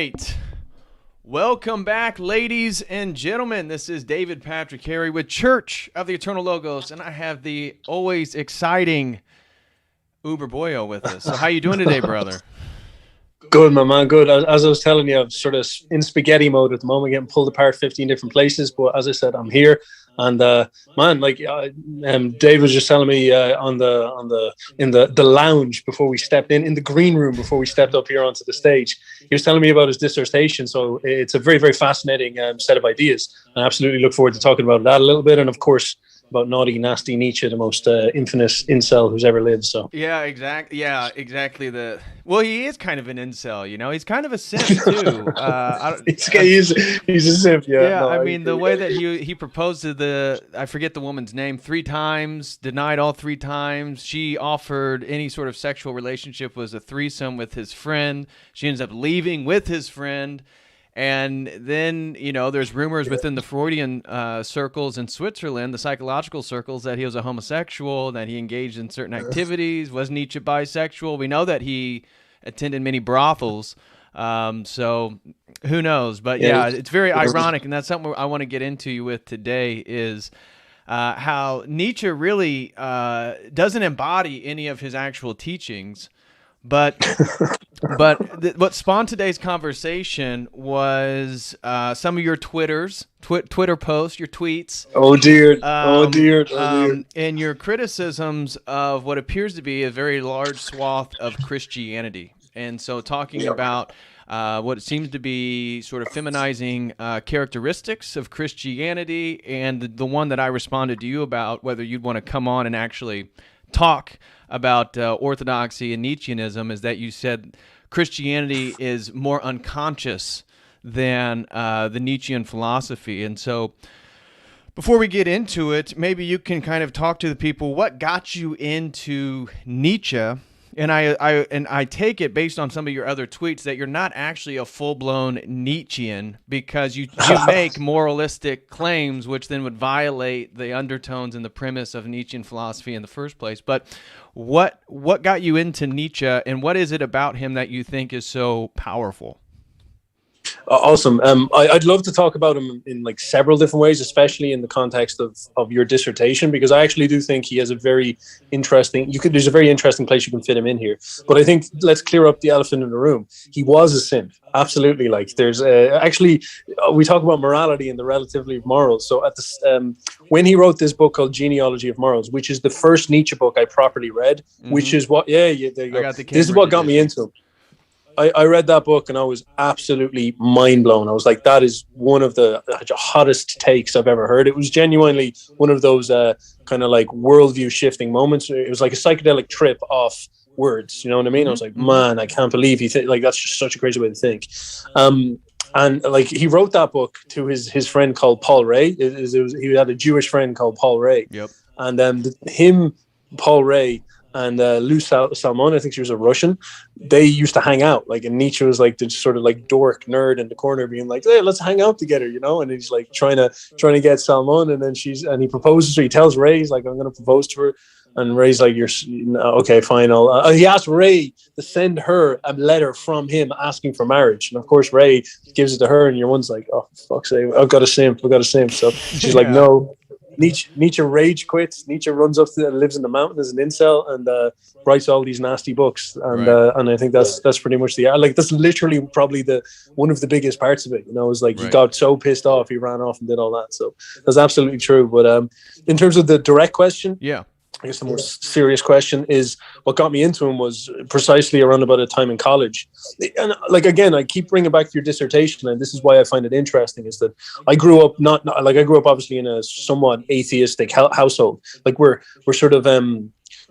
right. Welcome back, ladies and gentlemen. This is David Patrick Harry with Church of the Eternal Logos, and I have the always exciting Uberboyo with us. So how you doing today, brother? Good, my man, good. As I was telling you, I'm sort of in spaghetti mode at the moment, getting pulled apart 15 different places. But as I said, I'm here. And Dave was just telling me in the lounge before we stepped in the green room before we stepped up here onto the stage. He was telling me about his dissertation. So it's a very, very fascinating set of ideas. I absolutely look forward to talking about that a little bit. And of course, about naughty, nasty Nietzsche, the most infamous incel who's ever lived. So exactly. Well, he is kind of an incel, you know. He's kind of a simp too. He's a simp. Yeah. I mean, the way that he proposed to I forget the woman's name 3 times, denied all 3 times. She offered any sort of sexual relationship, was a threesome with his friend. She ends up leaving with his friend. And then, you know, there's rumors within the Freudian circles in Switzerland, the psychological circles, that he was a homosexual, that he engaged in certain activities. Was Nietzsche bisexual? We know that he attended many brothels. So who knows? But yeah, it's very ironic. And that's something I want to get into you with today is how Nietzsche really doesn't embody any of his actual teachings. But what spawned today's conversation was some of your Twitter posts, your tweets. Oh dear. And your criticisms of what appears to be a very large swath of Christianity. And so talking about what seems to be sort of feminizing characteristics of Christianity, and the one that I responded to you about, whether you'd want to come on and actually talk about Orthodoxy and Nietzscheanism, is that you said Christianity is more unconscious than the Nietzschean philosophy. And so before we get into it, maybe you can kind of talk to the people, what got you into Nietzsche? And I take it, based on some of your other tweets, that you're not actually a full-blown Nietzschean, because you make moralistic claims which then would violate the undertones and the premise of Nietzschean philosophy in the first place. But what got you into Nietzsche, and what is it about him that you think is so powerful? Awesome. I'd love to talk about him in like several different ways, especially in the context of your dissertation, because I actually do think he has a very interesting, there's a very interesting place you can fit him in here. But I think let's clear up the elephant in the room. He was a simp. Absolutely. Like there's we talk about morality and the relativity of morals. So at when he wrote this book called Genealogy of Morals, which is the first Nietzsche book I properly read, which is what, there you go. This is what got me into him. I read that book and I was absolutely mind blown. I was like, that is one of the hottest takes I've ever heard. It was genuinely one of those kind of like worldview shifting moments. It was like a psychedelic trip off words. You know what I mean? I was like, man, I can't believe like that's just such a crazy way to think. And like he wrote that book to his friend called Paul Ray. He had a Jewish friend called Paul Ray. Yep. And Paul Ray, and Lou Salmon, I think she was a Russian, they used to hang out. Like, and Nietzsche was like the sort of like dork nerd in the corner being like, hey, let's hang out together, you know? And he's like trying to get Salmon, and then he proposes to her. He tells Ray, he's like, I'm going to propose to her. And Ray's like, okay, fine. He asked Ray to send her a letter from him asking for marriage. And of course, Ray gives it to her, and your one's like, oh, fuck's sake, I've got a simp. So she's like, no. Nietzsche rage quits. Nietzsche runs up to and lives in the mountain as an incel and writes all these nasty books. And and I think that's pretty much that's literally probably one of the biggest parts of it. You know, it was like he got so pissed off he ran off and did all that. So that's absolutely true. But in terms of the direct question, I guess the more serious question is what got me into him was precisely around about a time in college. And like, again, I keep bringing back to your dissertation, and this is why I find it interesting, is that I grew up obviously in a somewhat atheistic household. Like we're sort of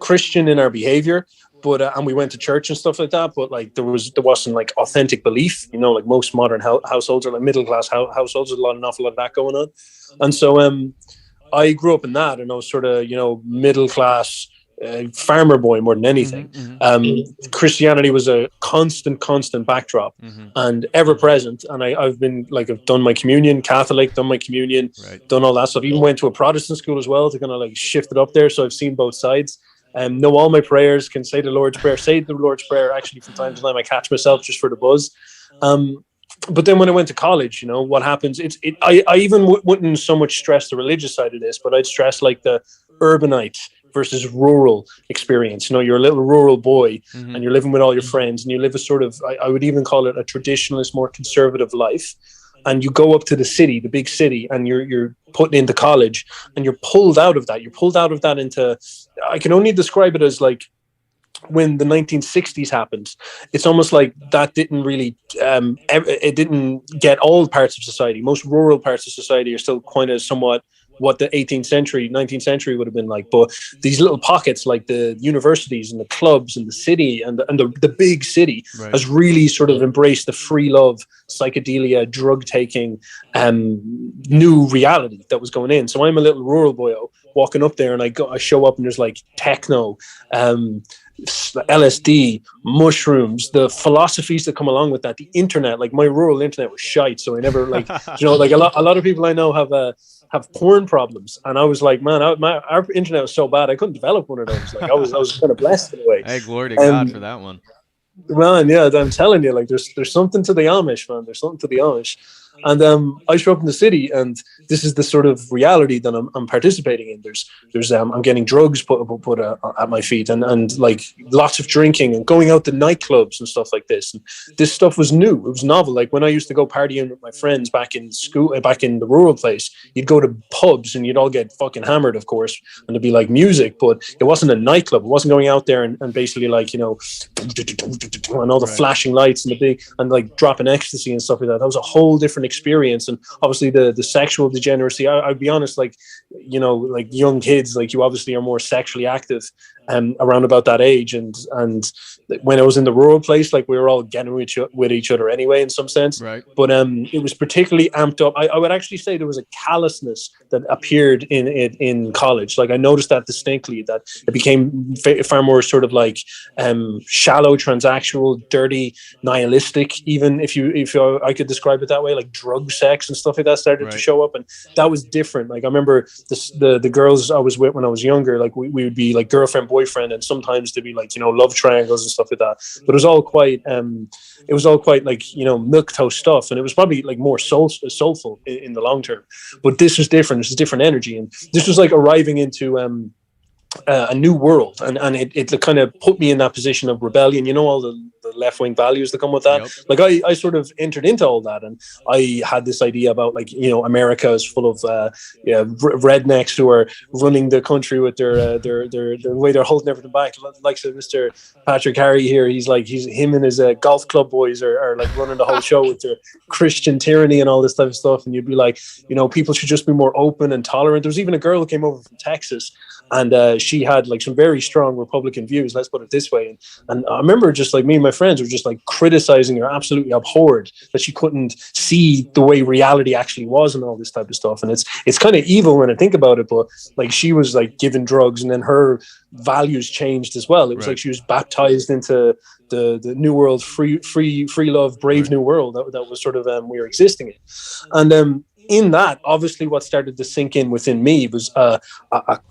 Christian in our behavior, but and we went to church and stuff like that, but like there wasn't like authentic belief, you know, like most modern households are like middle class households with an awful lot of that going on. And so I grew up in that, and I was sort of, you know, middle class farmer boy more than anything. Christianity was a constant backdrop and ever present. And I've been like, I've done my communion, Catholic, done my communion, done all that stuff. Even went to a Protestant school as well to kind of like shift it up there. So I've seen both sides. Know all my prayers, can say the Lord's Prayer, actually from time to time. I catch myself just for the buzz. But then when I went to college, what happens? I even wouldn't so much stress the religious side of this, but I'd stress like the urbanite versus rural experience. You're a little rural boy, and you're living with all your friends, and you live a sort of, I would even call it a traditionalist, more conservative life. And you go up to the city, the big city, and you're put into college, and you're pulled out of that. You're pulled out of that into, I can only describe it as like, when the 1960s happened, it's almost like that didn't really, it didn't get all parts of society. Most rural parts of society are still kind of somewhat what the 18th century, 19th century would have been like. But these little pockets, like the universities and the clubs and the city and the big city, right, has really sort of embraced the free love, psychedelia, drug taking, new reality that was going in. So I'm a little rural boyo walking up there, and I show up, and there's like techno, LSD, mushrooms, the philosophies that come along with that, the internet. Like my rural internet was shite, so I never like like a lot of people I know have porn problems, and I was like, man, our internet was so bad I couldn't develop one of those. Like I was kind of blessed in a way. Hey, glory to God for that one. Man, yeah, I'm telling you, like there's something to the Amish, man. There's something to the Amish. And I show up in the city, and this is the sort of reality that I'm participating in. There's I'm getting drugs put at my feet, and like lots of drinking and going out to nightclubs and stuff like this. And this stuff was new. It was novel. Like when I used to go partying with my friends back in school, back in the rural place, you'd go to pubs and you'd all get fucking hammered, of course, and there'd be like music, but it wasn't a nightclub. It wasn't going out there and basically like, and all the flashing lights and the big and like dropping ecstasy and stuff like that. That was a whole different experience. And obviously the sexual degeneracy, I'd be honest, like like young kids, like you obviously are more sexually active around about that age, and when I was in the rural place, like we were all getting with each other anyway in some sense, right? But it was particularly amped up. I would actually say there was a callousness that appeared in college. Like I noticed that distinctly, that it became far more sort of like shallow, transactional, dirty, nihilistic, even if I could describe it that way, like drug sex and stuff like that started to show up, and that was different. Like I remember the girls I was with when I was younger, like we would be like girlfriend, boyfriend, and sometimes there'd be like love triangles and stuff like that, but it was all quite like milk toast stuff, and it was probably like more soulful in the long term. But this was different. This is different energy, and this was like arriving into a new world, and it kind of put me in that position of rebellion, all the left-wing values that come with that. Yep. Like I sort of entered into all that, and I had this idea about like America is full of rednecks who are running the country with their way they're holding everything back. Like Mr. Patrick Harry here, him and his golf club boys are like running the whole show with their Christian tyranny and all this type of stuff. And you'd be like, people should just be more open and tolerant. There was even a girl who came over from Texas, and she had like some very strong Republican views, let's put it this way. And I remember just like me and my friends were just like criticizing her, absolutely abhorred that she couldn't see the way reality actually was and all this type of stuff. And it's kind of evil when I think about it, but like she was like given drugs, and then her values changed as well. It was like she was baptized into the new world, free love, brave new world that was sort of we were existing in. And in that, obviously, what started to sink in within me was a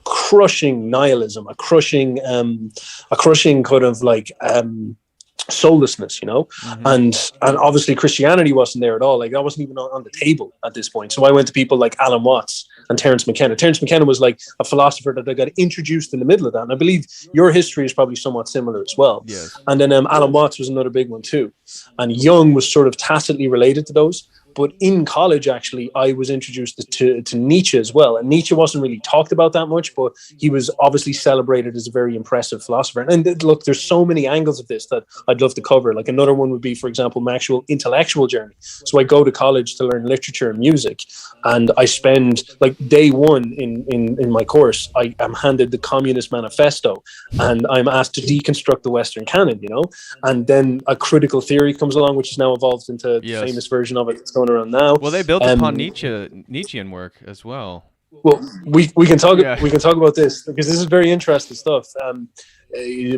crushing nihilism, a crushing kind of like soullessness, mm-hmm. and obviously Christianity wasn't there at all. Like that wasn't even on the table at this point. So I went to people like Alan Watts and Terence McKenna. Terence McKenna was like a philosopher that I got introduced in the middle of that, and I believe your history is probably somewhat similar as well. Yes. And then Alan Watts was another big one too, and Jung was sort of tacitly related to those. But in college, actually, I was introduced to Nietzsche as well. And Nietzsche wasn't really talked about that much, but he was obviously celebrated as a very impressive philosopher. And look, there's so many angles of this that I'd love to cover. Like another one would be, for example, my actual intellectual journey. So I go to college to learn literature and music. And I spend like day one in my course, I am handed the Communist Manifesto, and I'm asked to deconstruct the Western canon, and then a critical theory comes along, which has now evolved into the famous version of it that's going around now. Well, they built upon Nietzschean work as well. Well, we can talk about this because this is very interesting stuff.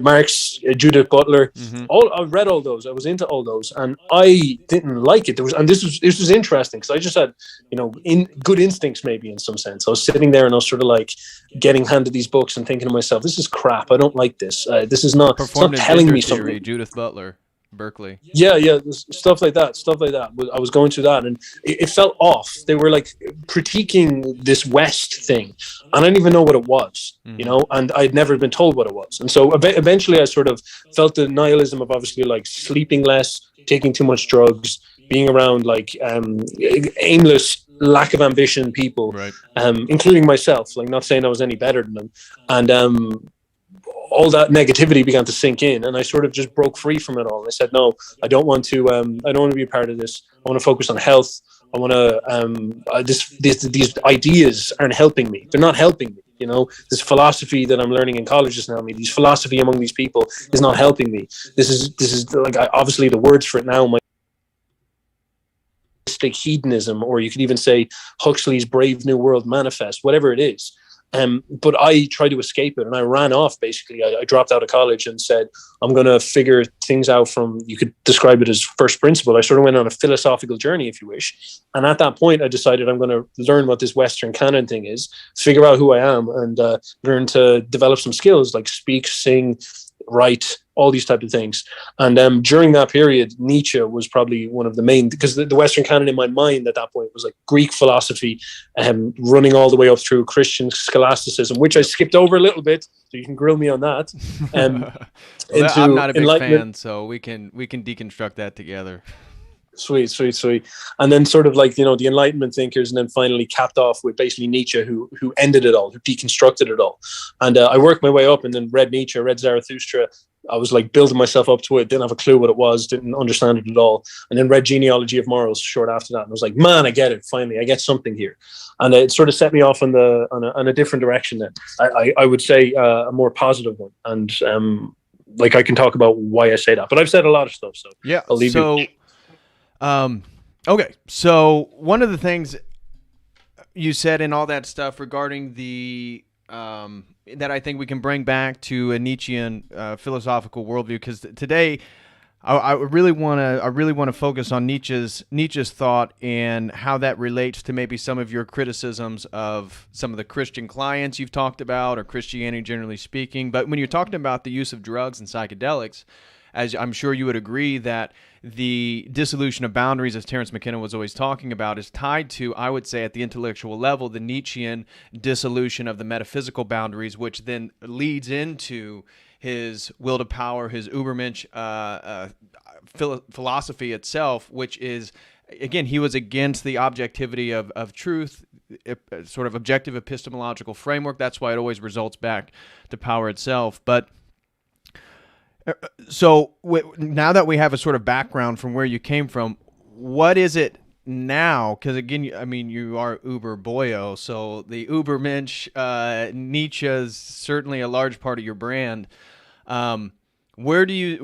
Marx, Judith Butler, mm-hmm. I've read all those. I was into all those, and I didn't like it. This was interesting because I just had good instincts maybe in some sense. I was sitting there and I was sort of like getting handed these books and thinking to myself, this is crap. I don't like this. This is not telling me something. Judith Butler. Berkeley. Yeah, stuff like that. I was going through that, and it felt off. They were like critiquing this West thing, and I didn't even know what it was, you know. And I'd never been told what it was, and so eventually, I sort of felt the nihilism of obviously like sleeping less, taking too much drugs, being around like aimless, lack of ambition people, right. Including myself. Like, not saying I was any better than them, and all that negativity began to sink in, and I sort of just broke free from it all. And I said, no, I don't want to be a part of this. I want to focus on health. I want to, these ideas aren't helping me. They're not helping me. You know, this philosophy that I'm learning in college is now me. This philosophy among these people is not helping me. This is like, obviously the words for it now, my hedonism, or you could even say Huxley's Brave New World Manifest, whatever it is. But I tried to escape it, and I ran off. Basically, I dropped out of college and said, I'm going to figure things out from, you could describe it as first principle. I sort of went on a philosophical journey, if you wish. And at that point, I decided I'm going to learn what this Western canon thing is, figure out who I am, and learn to develop some skills like speak, sing, write, all these type of things. And during that period, Nietzsche was probably one of the main, because the Western canon in my mind at that point was like Greek philosophy, running all the way up through Christian Scholasticism, which I skipped over a little bit, so you can grill me on that. Well, I'm not a big fan, so we can deconstruct that together. Sweet. And then sort of like, you know, the Enlightenment thinkers, and then finally capped off with basically Nietzsche, who ended it all, who deconstructed it all. And I worked my way up, and then read Nietzsche, read Zarathustra. I was like building myself up to it, didn't have a clue what it was, didn't understand it at all. And then read Genealogy of Morals short after that. And I was like, man, I get it. Finally, I get something here. And it sort of set me off on a different direction then. I would say a more positive one. And like, I can talk about why I say that, but I've said a lot of stuff. So yeah, I'll leave you. Okay. So one of the things you said in all that stuff regarding the, that I think we can bring back to a Nietzschean philosophical worldview, because today I really want to focus on Nietzsche's thought and how that relates to maybe some of your criticisms of some of the Christian clients you've talked about, or Christianity generally speaking. But when you're talking about the use of drugs and psychedelics, as I'm sure you would agree that the dissolution of boundaries, as Terence McKenna was always talking about, is tied to, I would say, at the intellectual level, the Nietzschean dissolution of the metaphysical boundaries, which then leads into his will to power, his Ubermensch philosophy itself, which is, again, he was against the objectivity of truth, sort of objective epistemological framework. That's why it always results back to power itself. But so now that we have a sort of background from where you came from, what is it now? Because again, I mean, you are Uberboyo, so the Ubermensch, Nietzsche is certainly a large part of your brand. Where do you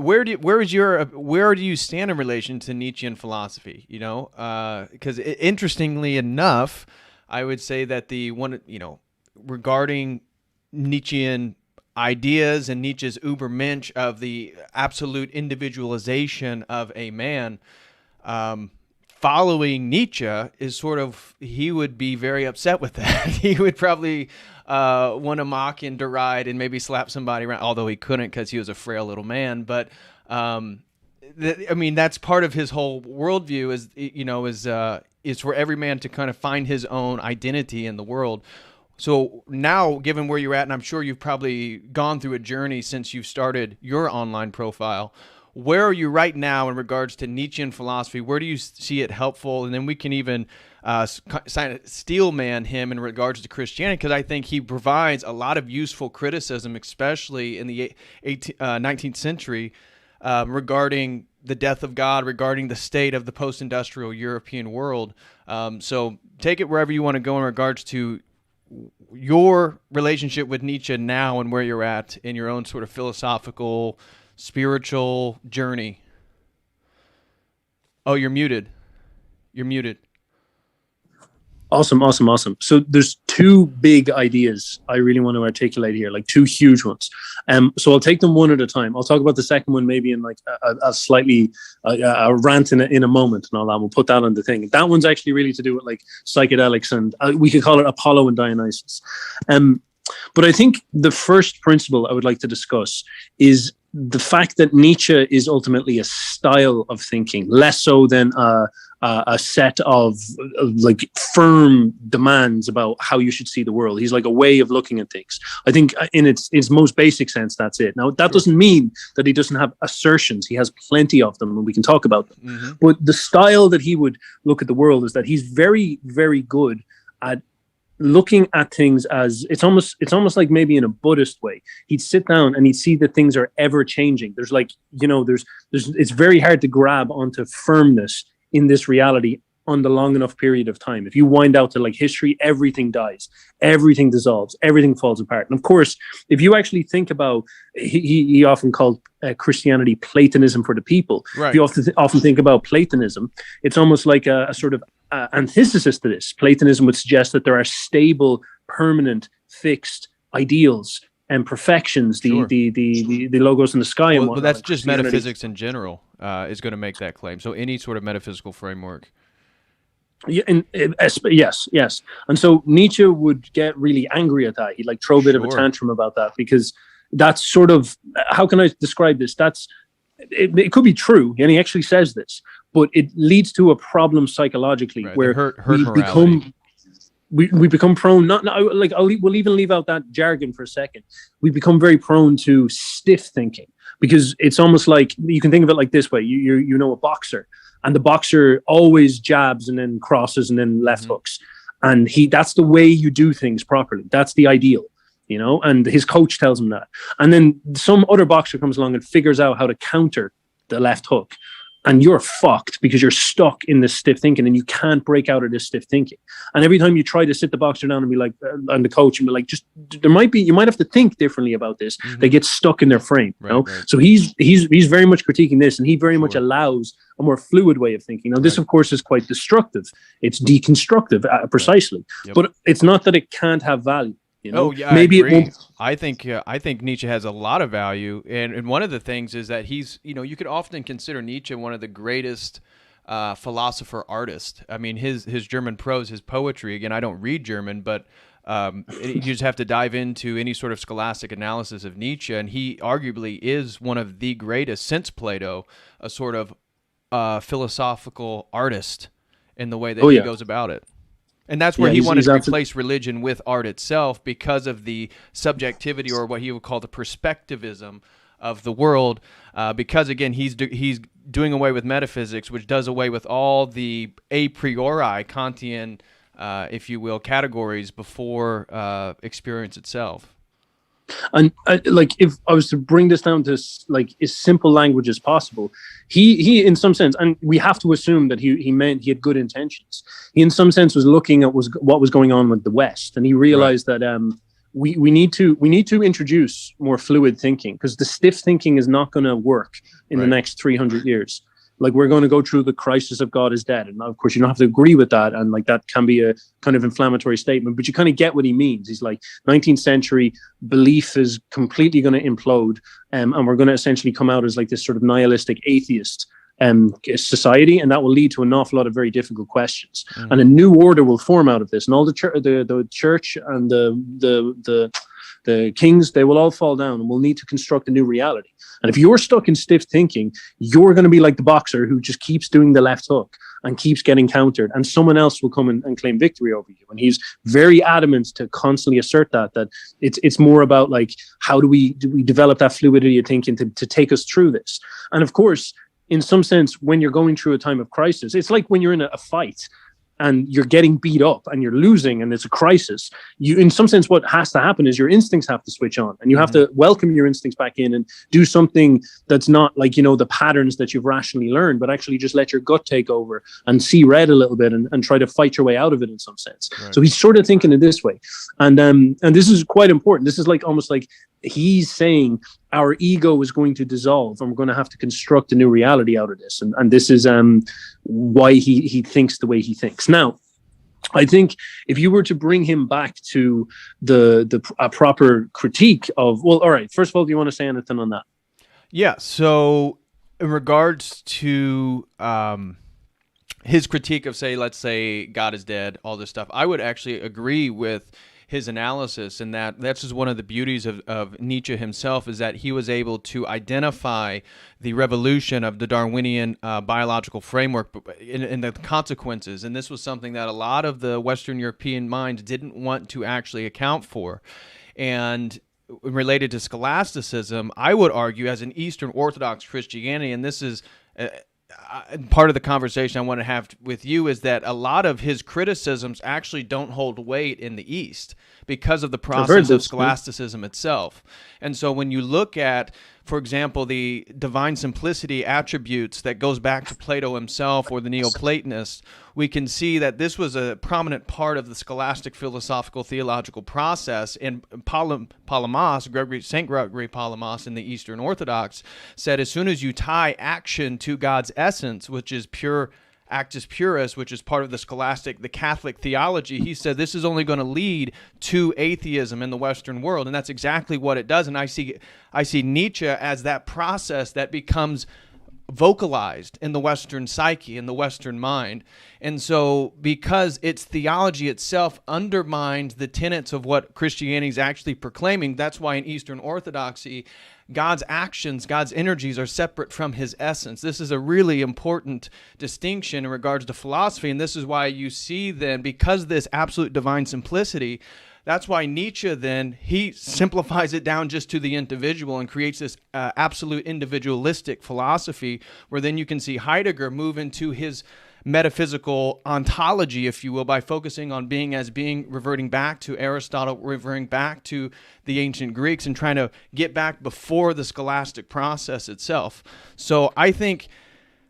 stand in relation to Nietzschean philosophy? You know, because interestingly enough, I would say that the one, you know, regarding Nietzschean ideas and Nietzsche's Ubermensch of the absolute individualization of a man, following Nietzsche is sort of, he would be very upset with that. He would probably want to mock and deride and maybe slap somebody around, although he couldn't because he was a frail little man. But I mean, that's part of his whole worldview, is, you know, is for every man to kind of find his own identity in the world. So now, given where you're at, and I'm sure you've probably gone through a journey since you've started your online profile, where are you right now in regards to Nietzschean philosophy? Where do you see it helpful? And then we can even steelman him in regards to Christianity, because I think he provides a lot of useful criticism, especially in the 19th century, regarding the death of God, regarding the state of the post-industrial European world. So take it wherever you want to go in regards to your relationship with Nietzsche now and where you're at in your own sort of philosophical, spiritual journey. Oh, you're muted. You're muted. Awesome. So there's two big ideas I really want to articulate here, like two huge ones. So I'll take them one at a time. I'll talk about the second one maybe in like a slightly a rant in a moment and all that. We'll put that on the thing. That one's actually really to do with like psychedelics, and we could call it Apollo and Dionysius. But I think the first principle I would like to discuss is the fact that Nietzsche is ultimately a style of thinking, less so than a set of like firm demands about how you should see the world. He's like a way of looking at things. I think in its most basic sense, that's it. Now, that doesn't mean that he doesn't have assertions. He has plenty of them, and we can talk about them. Mm-hmm. But the style that he would look at the world is that he's very, very good at looking at things as it's almost like maybe in a Buddhist way. He'd sit down and he'd see that things are ever changing. There's like, there's it's very hard to grab onto firmness in this reality on the long enough period of time. If you wind out to like history, everything dies, everything dissolves, everything falls apart. And of course, if you actually think about, he often called Christianity Platonism for the people. Right. If you often think about Platonism, it's almost like a sort of antithesis to this. Platonism would suggest that there are stable, permanent, fixed ideals and perfections, the logos in the sky. And well, that's just metaphysics in general is going to make that claim. So any sort of metaphysical framework. Yeah, yes. And so Nietzsche would get really angry at that. He'd like throw a bit of a tantrum about that, because that's sort of, how can I describe this? It could be true, and he actually says this, but it leads to a problem psychologically, right, where we become prone. We'll even leave out that jargon for a second. We become very prone to stiff thinking, because it's almost like, you can think of it like this way: you know, a boxer, and the boxer always jabs and then crosses and then left hooks, and that's the way you do things properly. That's the ideal. And his coach tells him that. And then some other boxer comes along and figures out how to counter the left hook. And you're fucked, because you're stuck in this stiff thinking and you can't break out of this stiff thinking. And every time you try to sit the boxer down and be like, and the coach, and be like, you might have to think differently about this. They get stuck in their frame. Right. So he's very much critiquing this, and he very much allows a more fluid way of thinking. Now, this, of course, is quite destructive. It's deconstructive, precisely. Yep. But it's not that it can't have value. Oh yeah, maybe it won't. I think Nietzsche has a lot of value, and one of the things is that he's, you could often consider Nietzsche one of the greatest philosopher artists. I mean, his German prose, his poetry. Again, I don't read German, but you just have to dive into any sort of scholastic analysis of Nietzsche, and he arguably is one of the greatest since Plato, a sort of philosophical artist in the way that he goes about it. And that's where he wanted to replace religion with art itself, because of the subjectivity, or what he would call the perspectivism of the world. Because again, he's doing away with metaphysics, which does away with all the a priori Kantian, if you will, categories before experience itself. And if I was to bring this down to like as simple language as possible, he in some sense, and we have to assume that he meant he had good intentions. He in some sense was looking at what was going on with the West, and he realized that we need to introduce more fluid thinking, because the stiff thinking is not going to work in the next 300 years. Like, we're going to go through the crisis of God is dead. And of course, you don't have to agree with that. And like, that can be a kind of inflammatory statement, but you kind of get what he means. He's like, 19th century belief is completely going to implode. And we're going to essentially come out as like this sort of nihilistic atheist society. And that will lead to an awful lot of very difficult questions. Mm-hmm. And a new order will form out of this. And all the church and the kings, they will all fall down, and we'll need to construct a new reality. And if you're stuck in stiff thinking, you're going to be like the boxer who just keeps doing the left hook and keeps getting countered, and someone else will come and claim victory over you. And he's very adamant to constantly assert that it's more about like, how do we develop that fluidity of thinking to take us through this? And of course, in some sense, when you're going through a time of crisis, it's like when you're in a fight and you're getting beat up and you're losing and it's a crisis, in some sense, what has to happen is your instincts have to switch on, and you have to welcome your instincts back in and do something that's not like, the patterns that you've rationally learned, but actually just let your gut take over and see red a little bit and try to fight your way out of it in some sense. Right. So he's sort of thinking in this way. And this is quite important. This is like almost like he's saying our ego is going to dissolve, and we're going to have to construct a new reality out of this. And this is why he thinks the way he thinks. Now, I think if you were to bring him back to a proper critique of, well, all right, first of all, do you want to say anything on that? Yeah. So in regards to his critique of, let's say God is dead, all this stuff, I would actually agree with his analysis, and that's just one of the beauties of Nietzsche himself, is that he was able to identify the revolution of the Darwinian biological framework and the consequences. And this was something that a lot of the Western European minds didn't want to actually account for. And related to scholasticism, I would argue, as an Eastern Orthodox Christianity, and this is part of the conversation I want to have with you, is that a lot of his criticisms actually don't hold weight in the East because of the process of scholasticism itself. And so when you look at, for example, the divine simplicity attributes that goes back to Plato himself or the Neoplatonists, we can see that this was a prominent part of the scholastic philosophical theological process. And Palamas, St. Gregory Palamas in the Eastern Orthodox, said as soon as you tie action to God's essence, which is pure actus purus, which is part of the Catholic theology, he said this is only going to lead to atheism in the Western world, and that's exactly what it does. And I see Nietzsche as that process that becomes vocalized in the Western psyche, in the Western mind. And so because its theology itself undermines the tenets of what Christianity is actually proclaiming, that's why in Eastern Orthodoxy, God's actions, God's energies are separate from his essence. This is a really important distinction in regards to philosophy, and this is why you see then, because this absolute divine simplicity, that's why Nietzsche then, he simplifies it down just to the individual and creates this absolute individualistic philosophy, where then you can see Heidegger move into his metaphysical ontology, if you will, by focusing on being as being, reverting back to Aristotle, reverting back to the ancient Greeks, and trying to get back before the scholastic process itself. So I think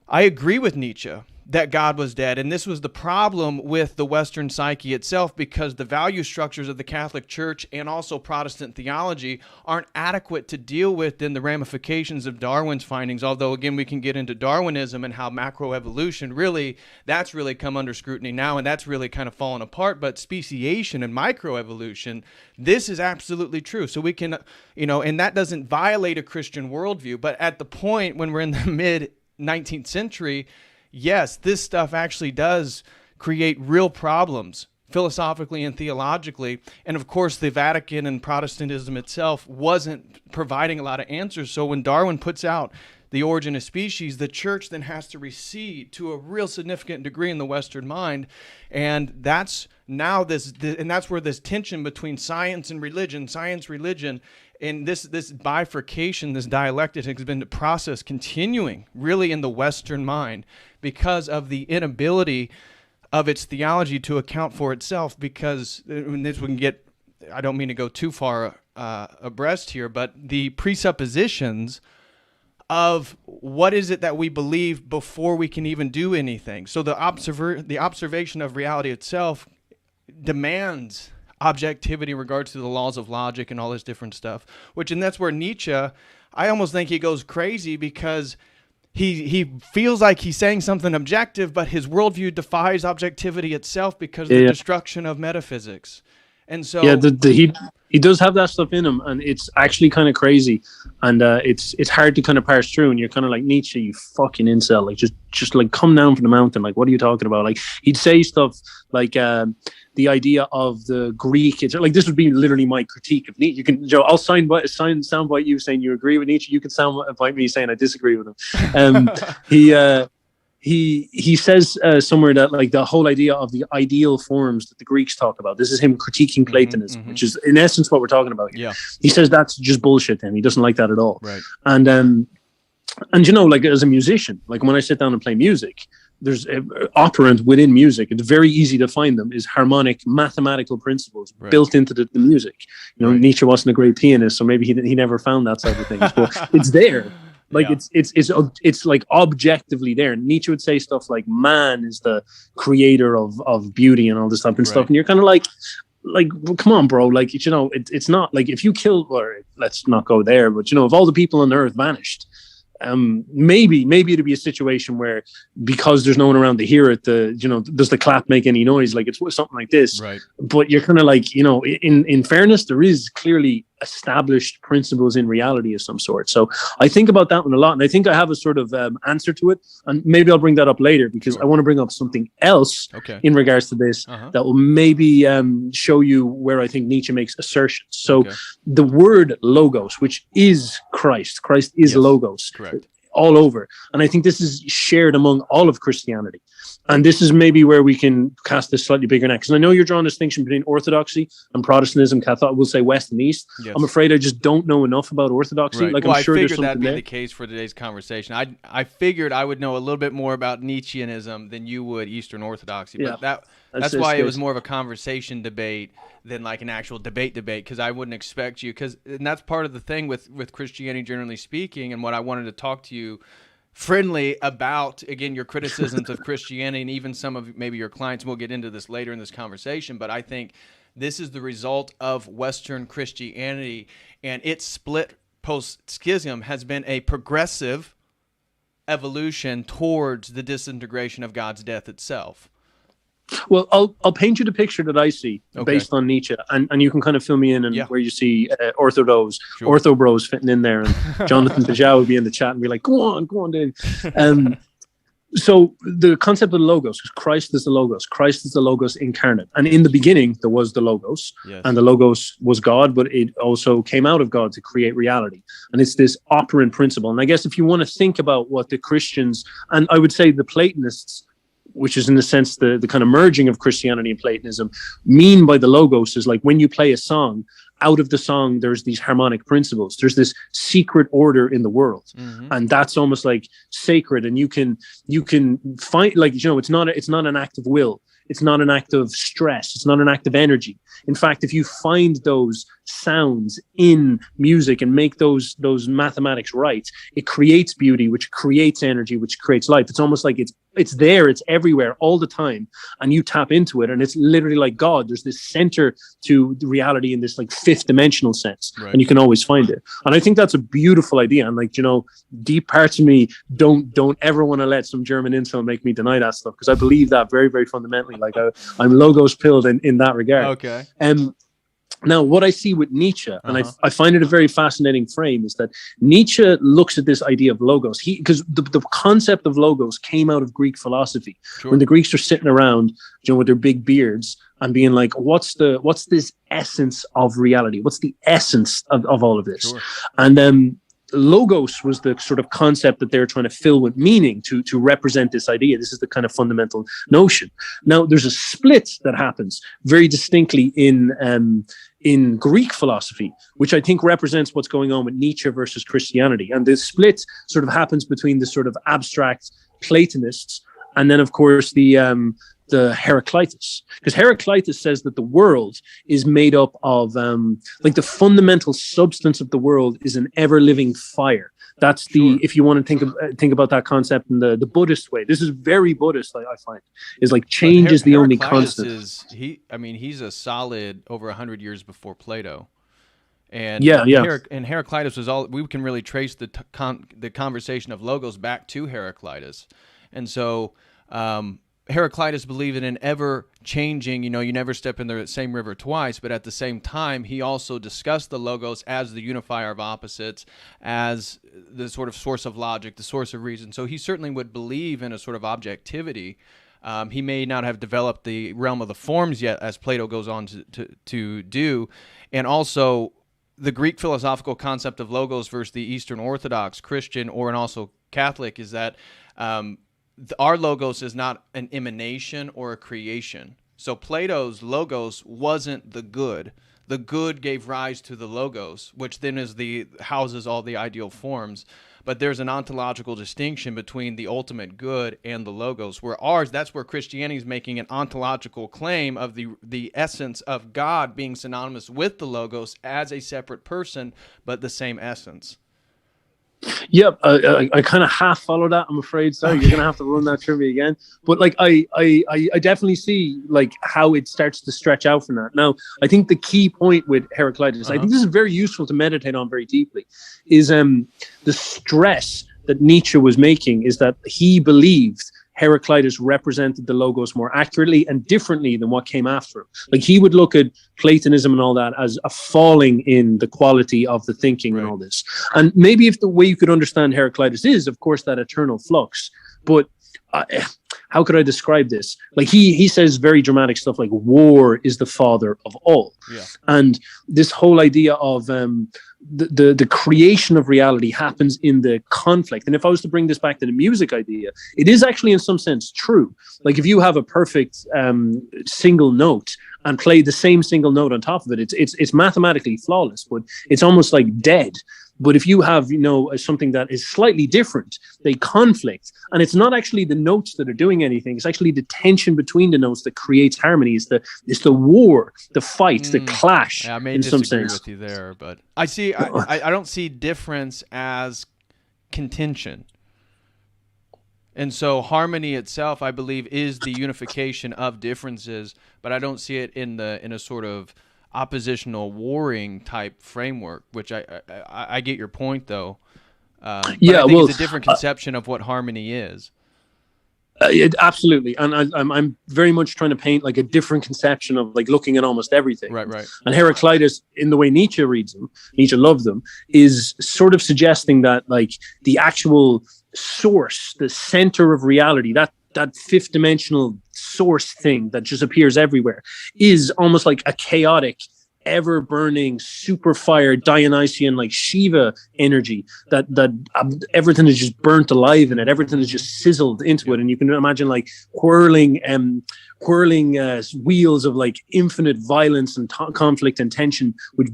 I agree with Nietzsche that God was dead. And this was the problem with the Western psyche itself, because the value structures of the Catholic Church and also Protestant theology aren't adequate to deal with in the ramifications of Darwin's findings. Although, again, we can get into Darwinism and how macroevolution that's really come under scrutiny now, and that's really kind of fallen apart. But speciation and microevolution, this is absolutely true. So we can, and that doesn't violate a Christian worldview. But at the point when we're in the mid-19th century, yes, this stuff actually does create real problems philosophically and theologically. And of course, the Vatican and Protestantism itself wasn't providing a lot of answers. So when Darwin puts out The Origin of Species, the church then has to recede to a real significant degree in the Western mind. And that's now and that's where this tension between science, religion, and this bifurcation, this dialectic has been the process continuing really in the Western mind because of the inability of its theology to account for itself. Because in this we can get, I don't mean to go too far abreast here, but the presuppositions of what is it that we believe before we can even do anything. So the observation of reality itself demands objectivity in regards to the laws of logic and all this different stuff, and that's where Nietzsche, I almost think he goes crazy, because he feels like he's saying something objective, but his worldview defies objectivity itself because of the destruction of metaphysics. And so he does have that stuff in him, and it's actually kind of crazy, and it's hard to kind of parse through, and you're kind of like, Nietzsche, you fucking incel, like just like come down from the mountain, like what are you talking about? Like he'd say stuff like the idea of the Greek, it's like, this would be literally my critique of Nietzsche. You can, Joe, I'll soundbite you saying you agree with Nietzsche. You can soundbite me saying I disagree with him. He says somewhere that like the whole idea of the ideal forms that the Greeks talk about, this is him critiquing Platonism, which is in essence what we're talking about here. Yeah. He says that's just bullshit, and he doesn't like that at all. Right. And like as a musician, like when I sit down and play music, there's operant within music. It's very easy to find them, is harmonic mathematical principles built into the music. Nietzsche wasn't a great pianist, so maybe he never found that side of things, but it's there. Like it's like objectively there. Nietzsche would say stuff like man is the creator of beauty and all this type of stuff, and you're kind of like, well, come on, bro. Like, it's not like if you kill, or let's not go there, but if all the people on earth vanished, maybe it'd be a situation where, because there's no one around to hear it, does the clap make any noise? Like it's something like this. Right. But you're kind of like, in fairness, there is clearly established principles in reality of some sort. So I think about that one a lot, and I think I have a sort of answer to it, and maybe I'll bring that up later, because I want to bring up something else in regards to this that will maybe show you where I think Nietzsche makes assertions. So the word logos, which is Christ is logos. Correct. All over. And I think this is shared among all of Christianity. And this is maybe where we can cast this slightly bigger net. Because I know you're drawing a distinction between Orthodoxy and Protestantism, Catholic, we'll say West and East. Yes. I'm afraid I just don't know enough about Orthodoxy. Right. Like, well, I'm sure I there's figured something that'd there. be the case for today's conversation. I figured I would know a little bit more about Nietzscheanism than you would Eastern Orthodoxy. But that's why it was more of a conversation debate than like an actual debate, because I wouldn't expect you, and that's part of the thing with Christianity generally speaking, and what I wanted to talk to you friendly about, again, your criticisms of Christianity, and even some of maybe your clients. We'll get into this later in this conversation, but I think this is the result of Western Christianity, and its split post-schism has been a progressive evolution towards the disintegration of God's death itself. Well, I'll paint you the picture that I see based on Nietzsche, and you can kind of fill me in and where you see Ortho Bros fitting in there, and Jonathan Pajau would be in the chat and be like, go on, Dave. So the concept of the logos, because Christ is the logos incarnate, and in the beginning there was the logos, and the logos was God, but it also came out of God to create reality, and it's this operant principle. And I guess if you want to think about what the Christians, and I would say the Platonists, which is in a sense the kind of merging of Christianity and Platonism, mean by the logos is like when you play a song, out of the song there's these harmonic principles, there's this secret order in the world, and that's almost like sacred, and you can find, like, you know, it's not an act of will, it's not an act of stress, it's not an act of energy. In fact, if you find those sounds in music and make those mathematics right, it creates beauty, which creates energy, which creates life. It's almost like it's there, it's everywhere all the time, and you tap into it, and it's literally like God. There's this center to the reality in this like fifth dimensional sense, and you can always find it. And I think that's a beautiful idea. And like, you know, deep parts of me don't ever want to let some German incel make me deny that stuff, because I believe that very, very fundamentally. Like I'm logos pilled in that regard. Okay. Now, what I see with Nietzsche, and I find it a very fascinating frame, is that Nietzsche looks at this idea of logos. Because the concept of logos came out of Greek philosophy. When the Greeks are sitting around, you know, with their big beards and being like, what's this essence of reality? What's the essence of all of this? And logos was the sort of concept that they're trying to fill with meaning to represent this idea. This is the kind of fundamental notion. Now, there's a split that happens very distinctly in Greek philosophy, which I think represents what's going on with Nietzsche versus Christianity. And this split sort of happens between the sort of abstract Platonists and then, of course, the Heraclitus, because Heraclitus says that the world is made up of like the fundamental substance of the world is an ever-living fire. That's if you want to think about that concept in the Buddhist way. This is very Buddhist, I find, is like change is the only constant. He's a solid over 100 years before Plato. And and Heraclitus was all, we can really trace the conversation of logos back to Heraclitus. And so Heraclitus believed in an ever-changing, you never step in the same river twice, but at the same time, he also discussed the logos as the unifier of opposites, as the sort of source of logic, the source of reason. So he certainly would believe in a sort of objectivity. He may not have developed the realm of the forms yet, as Plato goes on to do. And also, the Greek philosophical concept of logos versus the Eastern Orthodox Christian, and also Catholic, is that our logos is not an emanation or a creation. So Plato's logos wasn't the good. The good gave rise to the logos, which then houses all the ideal forms. But there's an ontological distinction between the ultimate good and the logos. Where that's where Christianity is making an ontological claim of the essence of God being synonymous with the logos as a separate person, but the same essence. Yep, I kind of half follow that. I'm afraid. Sorry, you're gonna have to run that through me again. But like, I definitely see like how it starts to stretch out from that. Now, I think the key point with Heraclitus, I think this is very useful to meditate on very deeply, is the stress that Nietzsche was making is that he believed Heraclitus represented the logos more accurately and differently than what came after him. Like, he would look at Platonism and all that as a falling in the quality of the thinking and all this. And maybe if the way you could understand Heraclitus is, of course, that eternal flux, but how could I describe this? Like, he says very dramatic stuff like war is the father of all. Yeah. And this whole idea of the creation of reality happens in the conflict. And if I was to bring this back to the music idea, it is actually in some sense true. Like, if you have a perfect single note and play the same single note on top of it, it's mathematically flawless, but it's almost like dead. But if you have, something that is slightly different, they conflict. And it's not actually the notes that are doing anything. It's actually the tension between the notes that creates harmony. It's the war, the fight, the clash. Yeah, I may disagree with you there, but I don't see difference as contention. And so harmony itself, I believe, is the unification of differences, but I don't see it in a sort of oppositional warring type framework, which I get your point though. I think it's a different conception of what harmony is. Absolutely, and I'm very much trying to paint like a different conception of like looking at almost everything. Right. And Heraclitus, in the way Nietzsche reads them, Nietzsche loved them, is sort of suggesting that like the actual source, the center of reality, that fifth dimensional source thing that just appears everywhere, is almost like a chaotic, ever burning, super fire Dionysian, like Shiva energy that everything is just burnt alive in it. Everything is just sizzled into it. And you can imagine like whirling wheels of like infinite violence and conflict and tension, which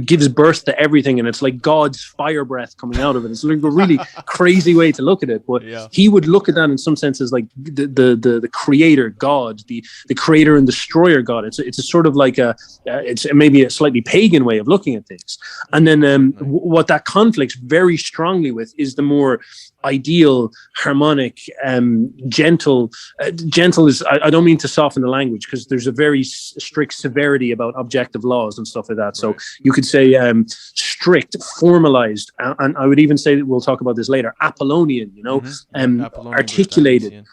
gives birth to everything. And it's like God's fire breath coming out of it. It's like a really crazy way to look at it. But he would look at that in some senses like the creator God, the creator and destroyer God. It's a sort of like it's maybe a slightly pagan way of looking at things. And then what that conflicts very strongly with is the more ideal, harmonic, gentle. Gentle is, I don't mean to soften the language, because there's a very strict severity about objective laws and stuff like that. So you could say strict, formalized, and I would even say that we'll talk about this later, Apollonian, Apollonian, articulated.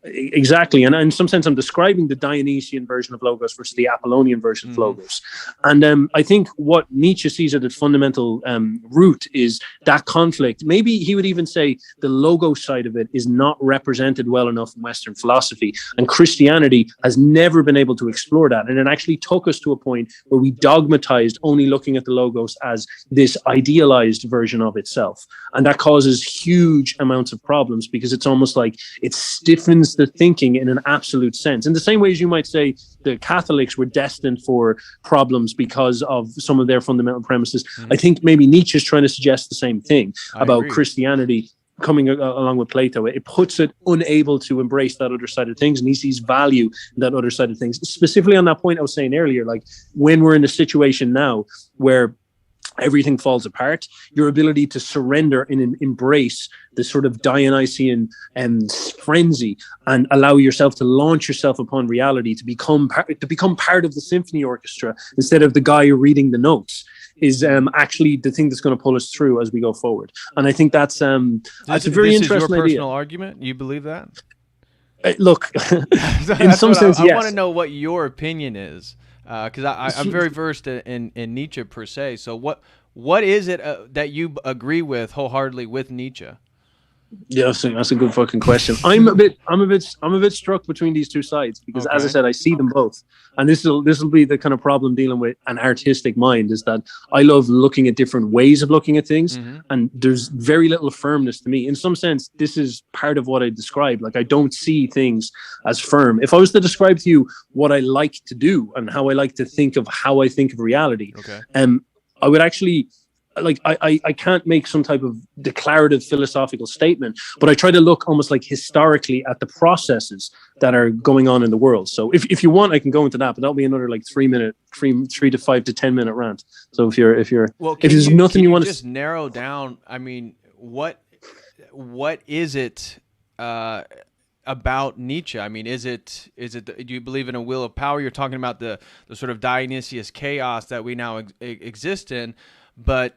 Exactly, and in some sense I'm describing the Dionysian version of logos versus the Apollonian version of logos. And I think what Nietzsche sees at its fundamental root is that conflict. Maybe he would even say the logo side of it is not represented well enough in Western philosophy, and Christianity has never been able to explore that. And it actually took us to a point where we dogmatized only looking at the logos as this idealized version of itself, and that causes huge amounts of problems, because it's almost like it stiffens the thinking in an absolute sense. In the same way as you might say the Catholics were destined for problems because of some of their fundamental premises, I think maybe Nietzsche is trying to suggest the same thing about Christianity coming along with Plato. It puts it unable to embrace that other side of things, and he sees value in that other side of things. Specifically on that point I was saying earlier, like when we're in a situation now where everything falls apart, your ability to surrender and embrace the sort of Dionysian frenzy and allow yourself to launch yourself upon reality, to become part of the symphony orchestra instead of the guy reading the notes, is actually the thing that's going to pull us through as we go forward. And I think that's a very interesting idea. This is your personal argument? You believe that? Look, in some sense, yes. I want to know what your opinion is. Because I'm very versed in Nietzsche per se. So what is it that you agree with wholeheartedly with Nietzsche? Yeah, that's a good fucking question. I'm a bit struck between these two sides, because as I said, I see them both, and this will be the kind of problem dealing with an artistic mind, is that I love looking at different ways of looking at things, and there's very little firmness to me. In some sense, this is part of what I described. Like, I don't see things as firm. If I was to describe to you what I like to do and how I like to think of how I think of reality, I would actually, like, I can't make some type of declarative philosophical statement, but I try to look almost like historically at the processes that are going on in the world. So if you want, I can go into that, but that'll be another like 3 to 5 to 10 minute rant. So if there's nothing you want to just narrow down, I mean, what is it about Nietzsche? I mean, is it do you believe in a will of power? You're talking about the sort of Dionysius chaos that we now exist in, but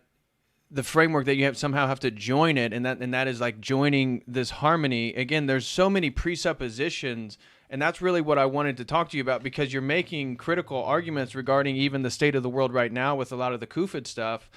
the framework that you somehow have to join it, and that is like joining this harmony. Again, there's so many presuppositions, and that's really what I wanted to talk to you about, because you're making critical arguments regarding even the state of the world right now with a lot of the Kufid stuff,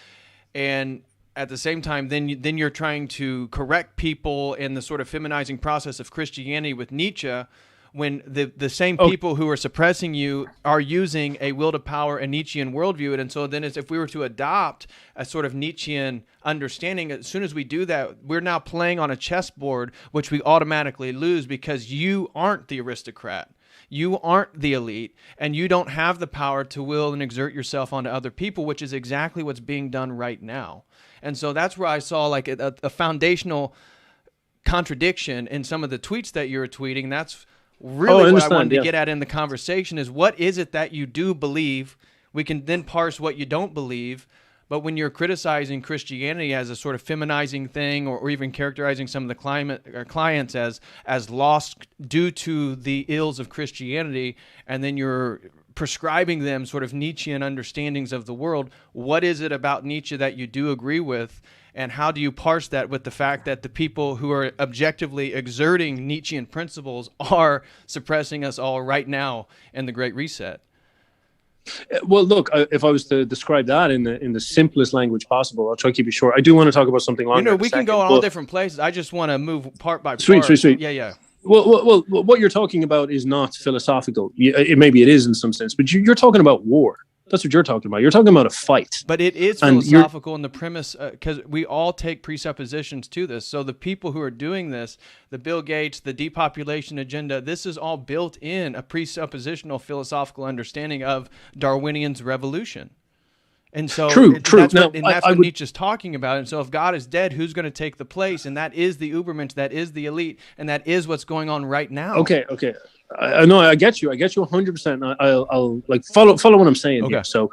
and at the same time, then you're trying to correct people in the sort of feminizing process of Christianity with Nietzsche, when the same people who are suppressing you are using a will to power and Nietzschean worldview. And so then if we were to adopt a sort of Nietzschean understanding, as soon as we do that, we're now playing on a chessboard, which we automatically lose, because you aren't the aristocrat. You aren't the elite, and you don't have the power to will and exert yourself onto other people, which is exactly what's being done right now. And so that's where I saw like a foundational contradiction in some of the tweets that you were tweeting. That's really what I wanted to get at in the conversation, is what is it that you do believe? We can then parse what you don't believe. But when you're criticizing Christianity as a sort of feminizing thing, or even characterizing some of the clients as lost due to the ills of Christianity, and then you're prescribing them sort of Nietzschean understandings of the world, what is it about Nietzsche that you do agree with? And how do you parse that with the fact that the people who are objectively exerting Nietzschean principles are suppressing us all right now in the Great Reset? Well, look, if I was to describe that in the simplest language possible, I'll try to keep it short. I do want to talk about something longer. We can go all different places. I just want to move part by part. Sweet. Yeah. Well, what you're talking about is not philosophical. Maybe it is in some sense, but you're talking about war. That's what you're talking about. You're talking about a fight. But it is philosophical in the premise, because we all take presuppositions to this. So the people who are doing this, the Bill Gates, the depopulation agenda, this is all built in a presuppositional philosophical understanding of Darwinian's revolution. And so true. That's what Nietzsche's talking about. And so if God is dead, who's going to take the place? And that is the Ubermensch, that is the elite, and that is what's going on right now. Okay. No, I get you 100%. I'll like follow what I'm saying here. So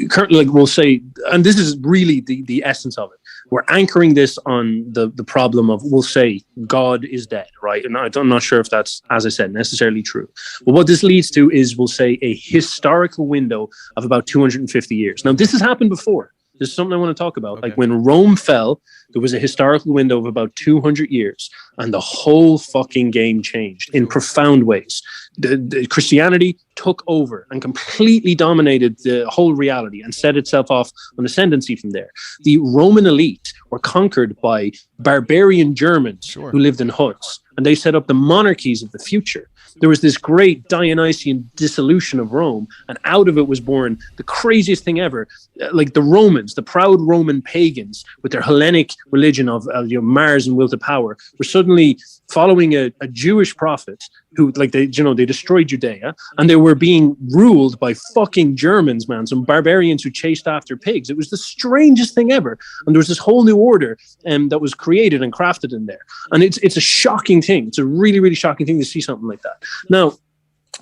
currently, like, we'll say, and this is really the essence of it. We're anchoring this on the problem of, we'll say, God is dead, right? And I'm not sure if that's, as I said, necessarily true. But what this leads to is, we'll say, a historical window of about 250 years. Now, this has happened before. This is something I want to talk about. Okay. Like, when Rome fell, there was a historical window of about 200 years, and the whole fucking game changed in profound ways. The Christianity took over and completely dominated the whole reality and set itself off on ascendancy from there. The Roman elite were conquered by barbarian Germans who lived in huts, and they set up the monarchies of the future. There was this great Dionysian dissolution of Rome, and out of it was born the craziest thing ever. Like, the Romans, the proud Roman pagans with their Hellenic religion of Mars and will to power, were suddenly following a Jewish prophet who, like, they destroyed Judea, and they were being ruled by fucking Germans, man, some barbarians who chased after pigs. It was the strangest thing ever. And there was this whole new order that was created and crafted in there. And it's a shocking thing. It's a really, really shocking thing to see something like that. Now,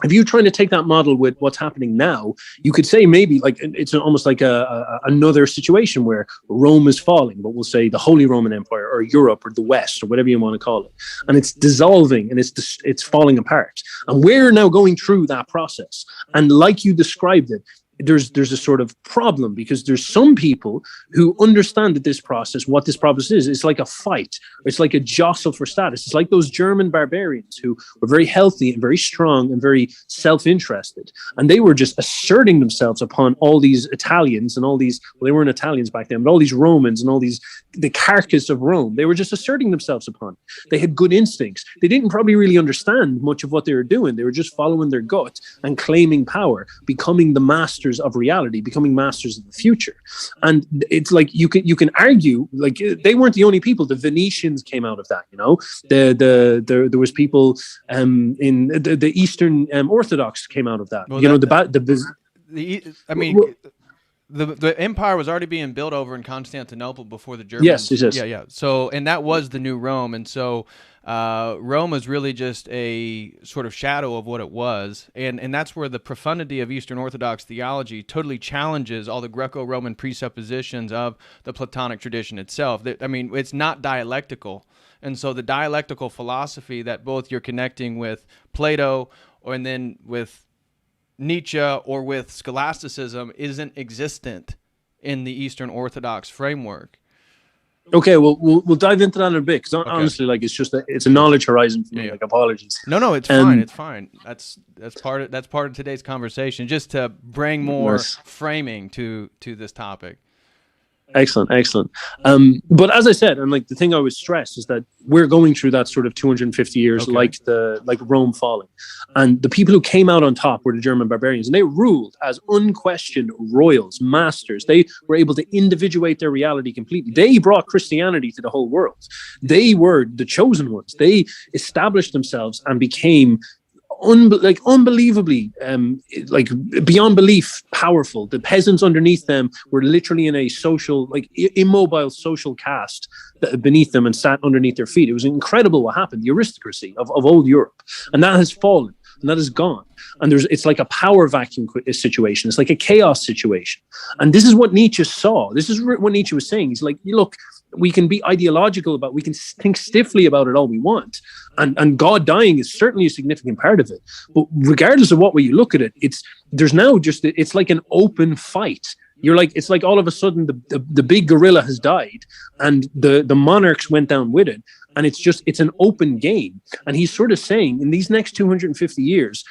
if you're trying to take that model with what's happening now, you could say maybe like it's almost like another situation where Rome is falling, but we'll say the Holy Roman Empire, or Europe, or the West, or whatever you want to call it, and it's dissolving and it's falling apart. And we're now going through that process. And like you described it, there's a sort of problem, because there's some people who understand that what this process is, it's like a fight. It's like a jostle for status. It's like those German barbarians who were very healthy and very strong and very self-interested. And they were just asserting themselves upon all these Italians and all these, well, they weren't Italians back then, but all these Romans and all these, the carcass of Rome. They were just asserting themselves upon. They had good instincts. They didn't probably really understand much of what they were doing. They were just following their gut and claiming power, becoming the masters of reality, becoming masters of the future. And it's like you can argue, like, they weren't the only people. The Venetians came out of that, there was people in the Eastern Orthodox came out of that. Well, the empire was already being built over in Constantinople before the Germans. Yes. Yeah. So, and that was the new Rome. And so Rome was really just a sort of shadow of what it was. And that's where the profundity of Eastern Orthodox theology totally challenges all the Greco-Roman presuppositions of the Platonic tradition itself. It's not dialectical. And so the dialectical philosophy that both you're connecting with Plato and then with Nietzsche or with scholasticism isn't existent in the Eastern Orthodox framework. Okay, well, we'll dive into that in a bit, because honestly, like, it's a knowledge horizon for me. Yeah. Like, apologies. No, it's fine. It's fine. That's part of today's conversation, just to bring more framing to this topic. Excellent. But as I said, and like the thing I would stress is that we're going through that sort of 250 years, like Rome falling, and the people who came out on top were the German barbarians, and they ruled as unquestioned royals, masters. They were able to individuate their reality completely. They brought Christianity to the whole world. They were the chosen ones. They established themselves and became unbelievably like beyond belief powerful. The peasants underneath them were literally in a social, like immobile social caste beneath them and sat underneath their feet. It was incredible what happened. The aristocracy of old Europe, and that has fallen and that is gone. And it's like a power vacuum situation. It's like a chaos situation. And this is what Nietzsche saw. This is what Nietzsche was saying. He's like, look, we can be ideological about, we can think stiffly about it all we want. And God dying is certainly a significant part of it. But regardless of what way you look at it, it's like an open fight. It's like all of a sudden the big gorilla has died and the monarchs went down with it. And it's an open game. And he's sort of saying in these next 250 years,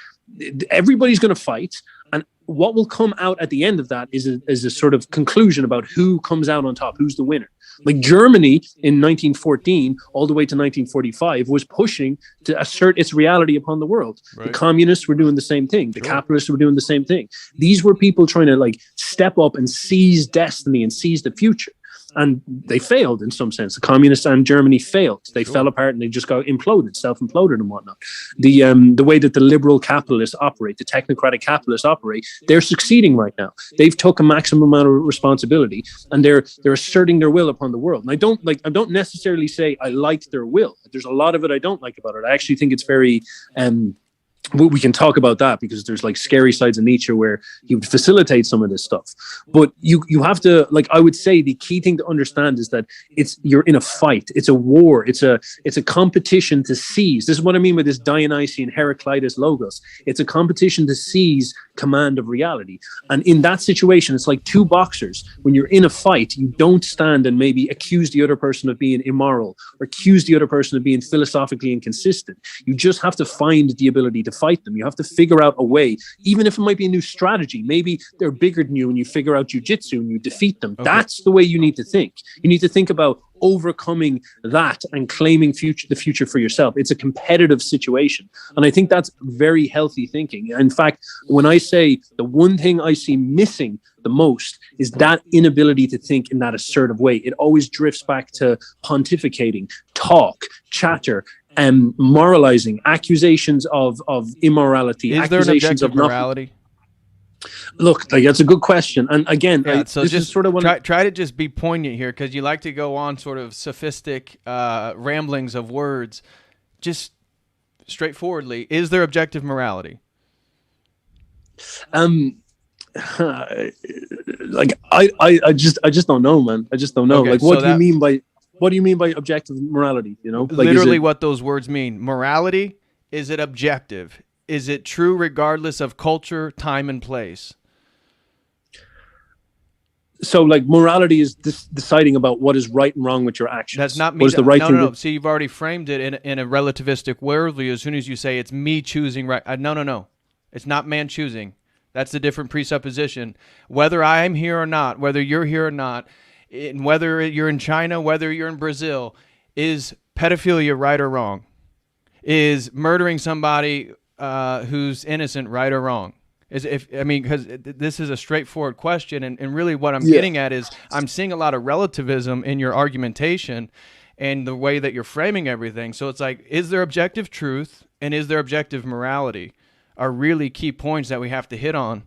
everybody's going to fight. And what will come out at the end of that is a sort of conclusion about who comes out on top, who's the winner. Like Germany in 1914 all the way to 1945 was pushing to assert its reality upon the world. Right. The communists were doing the same thing. The capitalists were doing the same thing. These were people trying to like step up and seize destiny and seize the future. And they failed in some sense. The communists and Germany failed. They fell apart and they just got imploded, self-imploded and whatnot. The way that the liberal capitalists operate, the technocratic capitalists operate, they're succeeding right now. They've took a maximum amount of responsibility and they're asserting their will upon the world. And I don't necessarily say I liked their will. There's a lot of it I don't like about it. I actually think it's very we can talk about that because there's like scary sides of Nietzsche where he would facilitate some of this stuff. But you have to, like, I would say the key thing to understand is that you're in a fight. It's a war. It's a competition to seize. This is what I mean with this Dionysian Heraclitus logos. It's a competition to seize command of reality. And in that situation, it's like two boxers. When you're in a fight, you don't stand and maybe accuse the other person of being immoral or accuse the other person of being philosophically inconsistent. You just have to find the ability to fight them. You have to figure out a way, even if it might be a new strategy. Maybe they're bigger than you and you figure out jujitsu and you defeat them. Okay. That's the way you need to think. You need to think about overcoming that and claiming the future for yourself. It's a competitive situation. And I think that's very healthy thinking. In fact, when I say the one thing I see missing the most is that inability to think in that assertive way. It always drifts back to pontificating, talk, chatter, and moralizing, accusations of immorality. Is there an objective morality? Look, like, that's a good question. And again, so just sort of try to just be poignant here, because you like to go on sort of sophistic ramblings of words. Just straightforwardly, is there objective morality? Like I just don't know, man. I just don't know. Okay, like, what do you mean by objective morality? You know, like, literally what those words mean. Morality, is it objective? Is it true regardless of culture, time, and place? So, like, morality is deciding about what is right and wrong with your actions. That's not me. What is the right thing? No. See, you've already framed it in a relativistic worldview. As soon as you say it's me choosing right, no. It's not man choosing. That's a different presupposition. Whether I'm here or not, whether you're here or not, whether you're in China, whether you're in Brazil, is pedophilia right or wrong? Is murdering somebody who's innocent right or wrong? Because this is a straightforward question, and really what I'm getting at is I'm seeing a lot of relativism in your argumentation and the way that you're framing everything. So it's like, is there objective truth and is there objective morality are really key points that we have to hit on.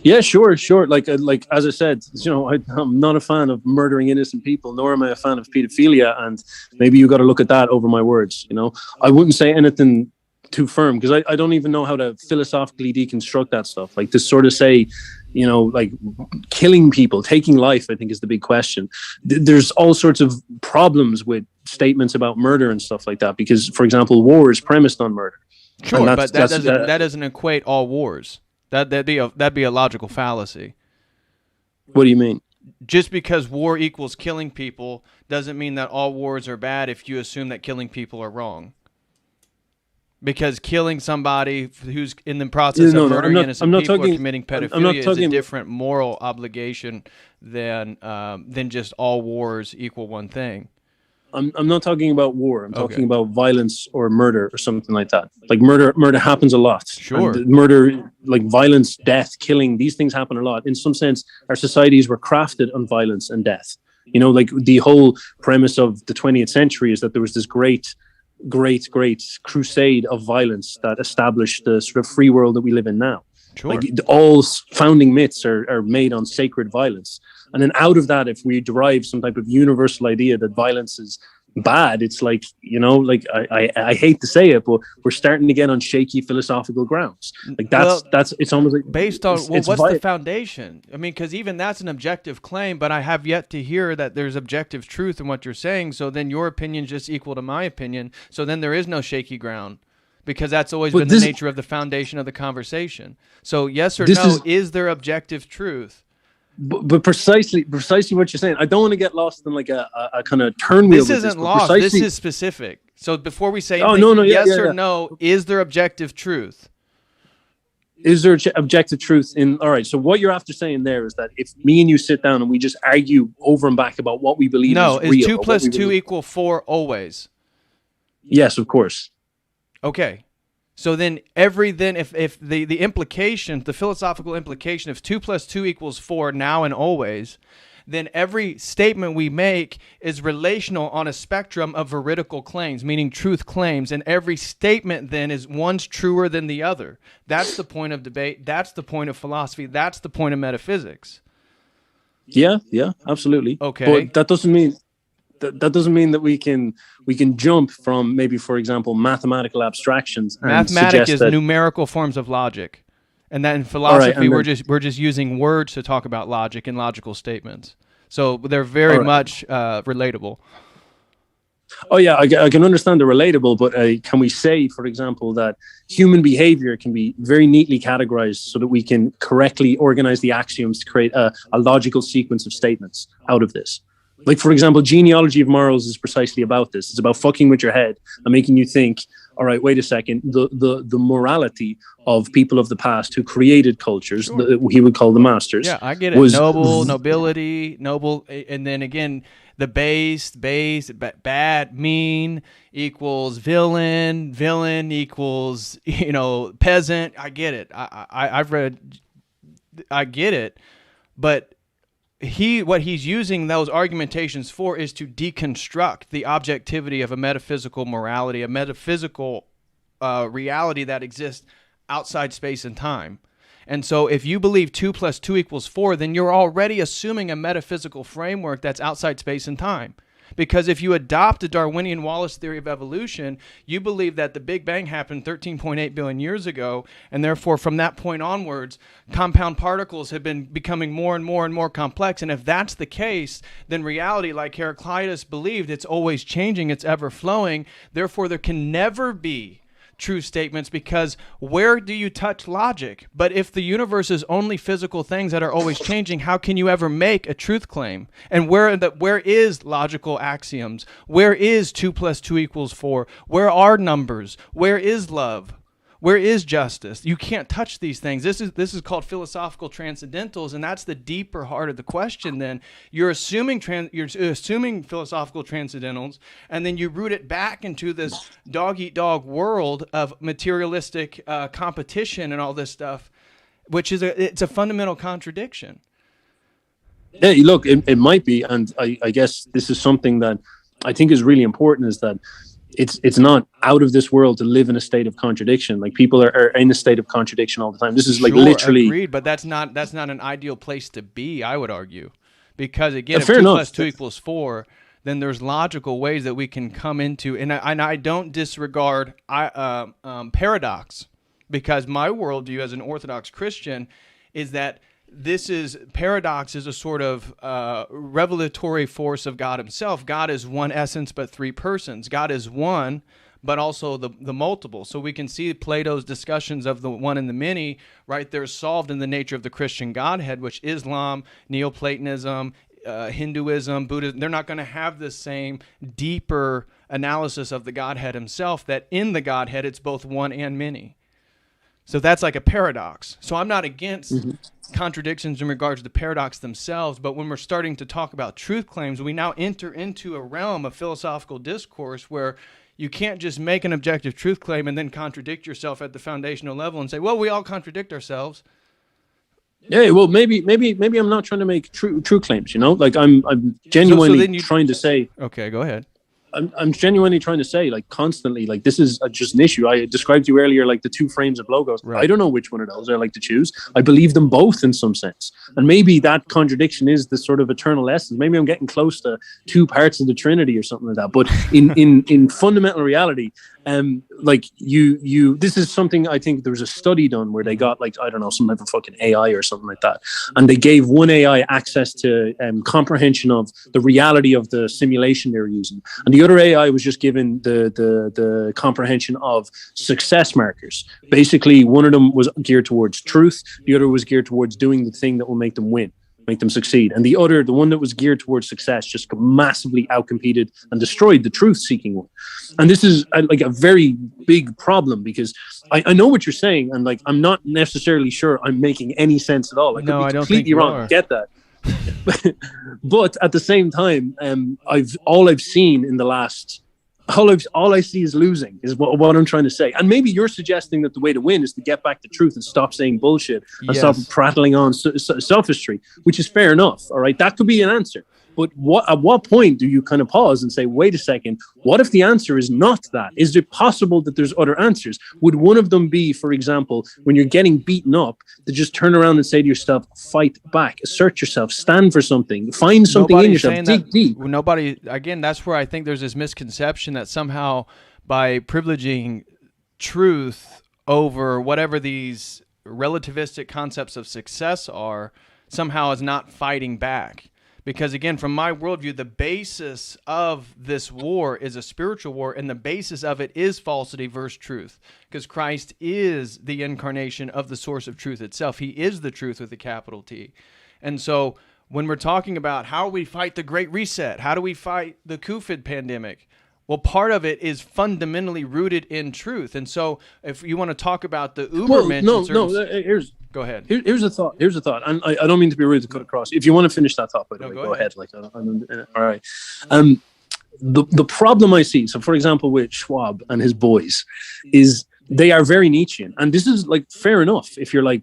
Yeah, sure. Like as I said, you know, I'm not a fan of murdering innocent people, nor am I a fan of pedophilia. And maybe you got to look at that over my words. You know, I wouldn't say anything too firm because I don't even know how to philosophically deconstruct that stuff. Like to sort of say, you know, like killing people, taking life, I think is the big question. There's all sorts of problems with statements about murder and stuff like that because, for example, war is premised on murder. Sure, but that doesn't equate all wars. That'd be a logical fallacy. What do you mean? Just because war equals killing people doesn't mean that all wars are bad if you assume that killing people are wrong. Because killing somebody who's in the process of murdering innocent people or committing pedophilia is a different moral obligation than just all wars equal one thing. I'm not talking about war. I'm talking about violence or murder or something like that. Like murder happens a lot. Sure. And murder, like violence, death, killing, these things happen a lot. In some sense, our societies were crafted on violence and death. You know, like the whole premise of the 20th century is that there was this great crusade of violence that established the sort of free world that we live in now. Sure. Like all founding myths are made on sacred violence. And then out of that, if we derive some type of universal idea that violence is bad, it's like, you know, like I hate to say it, but we're starting to get on shaky philosophical grounds. Like that's it's almost like based on what's the foundation? I mean, because even that's an objective claim, but I have yet to hear that there's objective truth in what you're saying. So then your opinion is just equal to my opinion. So then there is no shaky ground. Because that's always been the nature of the foundation of the conversation. So yes or no, is there objective truth? But precisely what you're saying. I don't want to get lost in like a kind of turn wheel. This isn't lost. This is specific. So before we say anything, yes or no, is there objective truth? Is there objective truth in? All right. So what you're after saying there is that if me and you sit down and we just argue over and back about what we believe is real. No, is 2 plus 2 equal 4 always? Yes, of course. Okay. So then if the implication, the philosophical implication, if 2 plus 2 equals 4 now and always, then every statement we make is relational on a spectrum of veridical claims, meaning truth claims, and every statement then is one's truer than the other. That's the point of debate. That's the point of philosophy. That's the point of metaphysics. Yeah, absolutely. Okay. But that doesn't mean that we can jump from maybe, for example, mathematical abstractions. Mathematics is numerical forms of logic, and that in philosophy we're just using words to talk about logic and logical statements. So they're very much relatable. Oh yeah, I can understand the relatable, but can we say, for example, that human behavior can be very neatly categorized so that we can correctly organize the axioms to create a logical sequence of statements out of this? Like, for example, genealogy of morals is precisely about this. It's about fucking with your head and making you think, all right, wait a second, the morality of people of the past who created cultures, he would call the masters. Yeah, I get it. Nobility, noble, and then again, the base, bad, mean equals villain equals, peasant. I get it. I get it, but what he's using those argumentations for is to deconstruct the objectivity of a metaphysical morality, a metaphysical reality that exists outside space and time. And so if you believe 2 plus 2 equals 4, then you're already assuming a metaphysical framework that's outside space and time. Because if you adopt the Darwinian Wallace theory of evolution, you believe that the Big Bang happened 13.8 billion years ago, and therefore from that point onwards, compound particles have been becoming more and more and more complex. And if that's the case, then reality, like Heraclitus believed, it's always changing, it's ever flowing. Therefore, there can never be true statements, because where do you touch logic? But if the universe is only physical things that are always changing, how can you ever make a truth claim? And where is logical axioms? Where is 2 plus 2 equals 4? Where are numbers? Where is love? Where is justice? You can't touch these things. This is called philosophical transcendentals, and that's the deeper heart of the question. Then you're assuming philosophical transcendentals, and then you root it back into this dog-eat-dog world of materialistic competition and all this stuff, which is it's a fundamental contradiction. Yeah, look, it might be, and I guess this is something that I think is really important, is that it's not out of this world to live in a state of contradiction. Like, people are in a state of contradiction all the time. This is like literally agreed, but that's not an ideal place to be, I would argue, because again, if 2 plus 2 equals 4, then there's logical ways that we can come into, and I don't disregard paradox, because my worldview as an Orthodox Christian is that paradox is a sort of revelatory force of God himself. God is one essence, but 3 persons. God is one, but also the multiple. So we can see Plato's discussions of the one and the many right there solved in the nature of the Christian Godhead, which Islam, Neoplatonism, Hinduism, Buddhism, they're not going to have the same deeper analysis of the Godhead himself, that in the Godhead it's both one and many. So that's like a paradox. So I'm not against contradictions in regards to the paradox themselves, but when we're starting to talk about truth claims, we now enter into a realm of philosophical discourse where you can't just make an objective truth claim and then contradict yourself at the foundational level and say, well, we all contradict ourselves. Yeah, well, maybe I'm not trying to make true claims, you know? Like I'm genuinely trying to say. Okay, go ahead. I'm genuinely trying to say, like, constantly, like, this is just an issue. I described to you earlier, like, the two frames of logos. Right. I don't know which one of those I like to choose. I believe them both in some sense. And maybe that contradiction is the sort of eternal essence. Maybe I'm getting close to two parts of the Trinity or something like that. But in fundamental reality, like this is something, I think there was a study done where they got, like, I don't know, some type of fucking AI or something like that. And they gave one AI access to comprehension of the reality of the simulation they were using. And the other AI was just given the comprehension of success markers. Basically, one of them was geared towards truth. The other was geared towards doing the thing that will make them win, make them succeed. And the one that was geared towards success, just massively outcompeted and destroyed the truth-seeking one. And this is like a very big problem, because I know what you're saying, and like I'm not necessarily sure I'm making any sense at all. I could be completely wrong. I get that. But at the same time, all I see is losing, is what I'm trying to say. And maybe you're suggesting that the way to win is to get back to truth and stop saying bullshit and stop prattling on sophistry, which is fair enough. All right, that could be an answer. But at what point do you kind of pause and say, wait a second, what if the answer is not that? Is it possible that there's other answers? Would one of them be, for example, when you're getting beaten up, to just turn around and say to yourself, fight back, assert yourself, stand for something, find something in yourself, dig deep? Again, that's where I think there's this misconception that somehow by privileging truth over whatever these relativistic concepts of success are, somehow is not fighting back. Because again, from my worldview, the basis of this war is a spiritual war, and the basis of it is falsity versus truth. Because Christ is the incarnation of the source of truth itself. He is the truth with a capital T. And so when we're talking about how we fight the Great Reset, how do we fight the COVID pandemic? Well, part of it is fundamentally rooted in truth. And so if you want to talk about the Ubermensch... Go ahead. Here's a thought. And I don't mean to be rude to cut across. If you want to finish that thought, by the way, go ahead. Like, all right. The problem I see, so for example, with Schwab and his boys, is they are very Nietzschean. And this is like fair enough. If you're like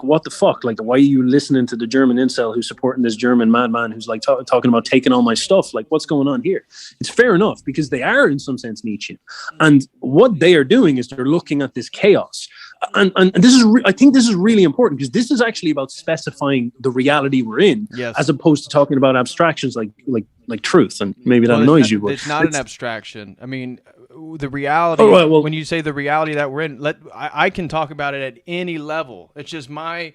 what the fuck? Like, why are you listening to the German incel who's supporting this German madman who's like talking about taking all my stuff? Like, what's going on here? It's fair enough, because they are in some sense Nietzschean. And what they are doing is they're looking at this chaos. And this is, I think this is really important, because this is actually about specifying the reality we're in, as opposed to talking about abstractions like truth. And maybe that annoys you. But it's not an abstraction. I mean, the reality. When you say the reality that we're in, I can talk about it at any level. It's just my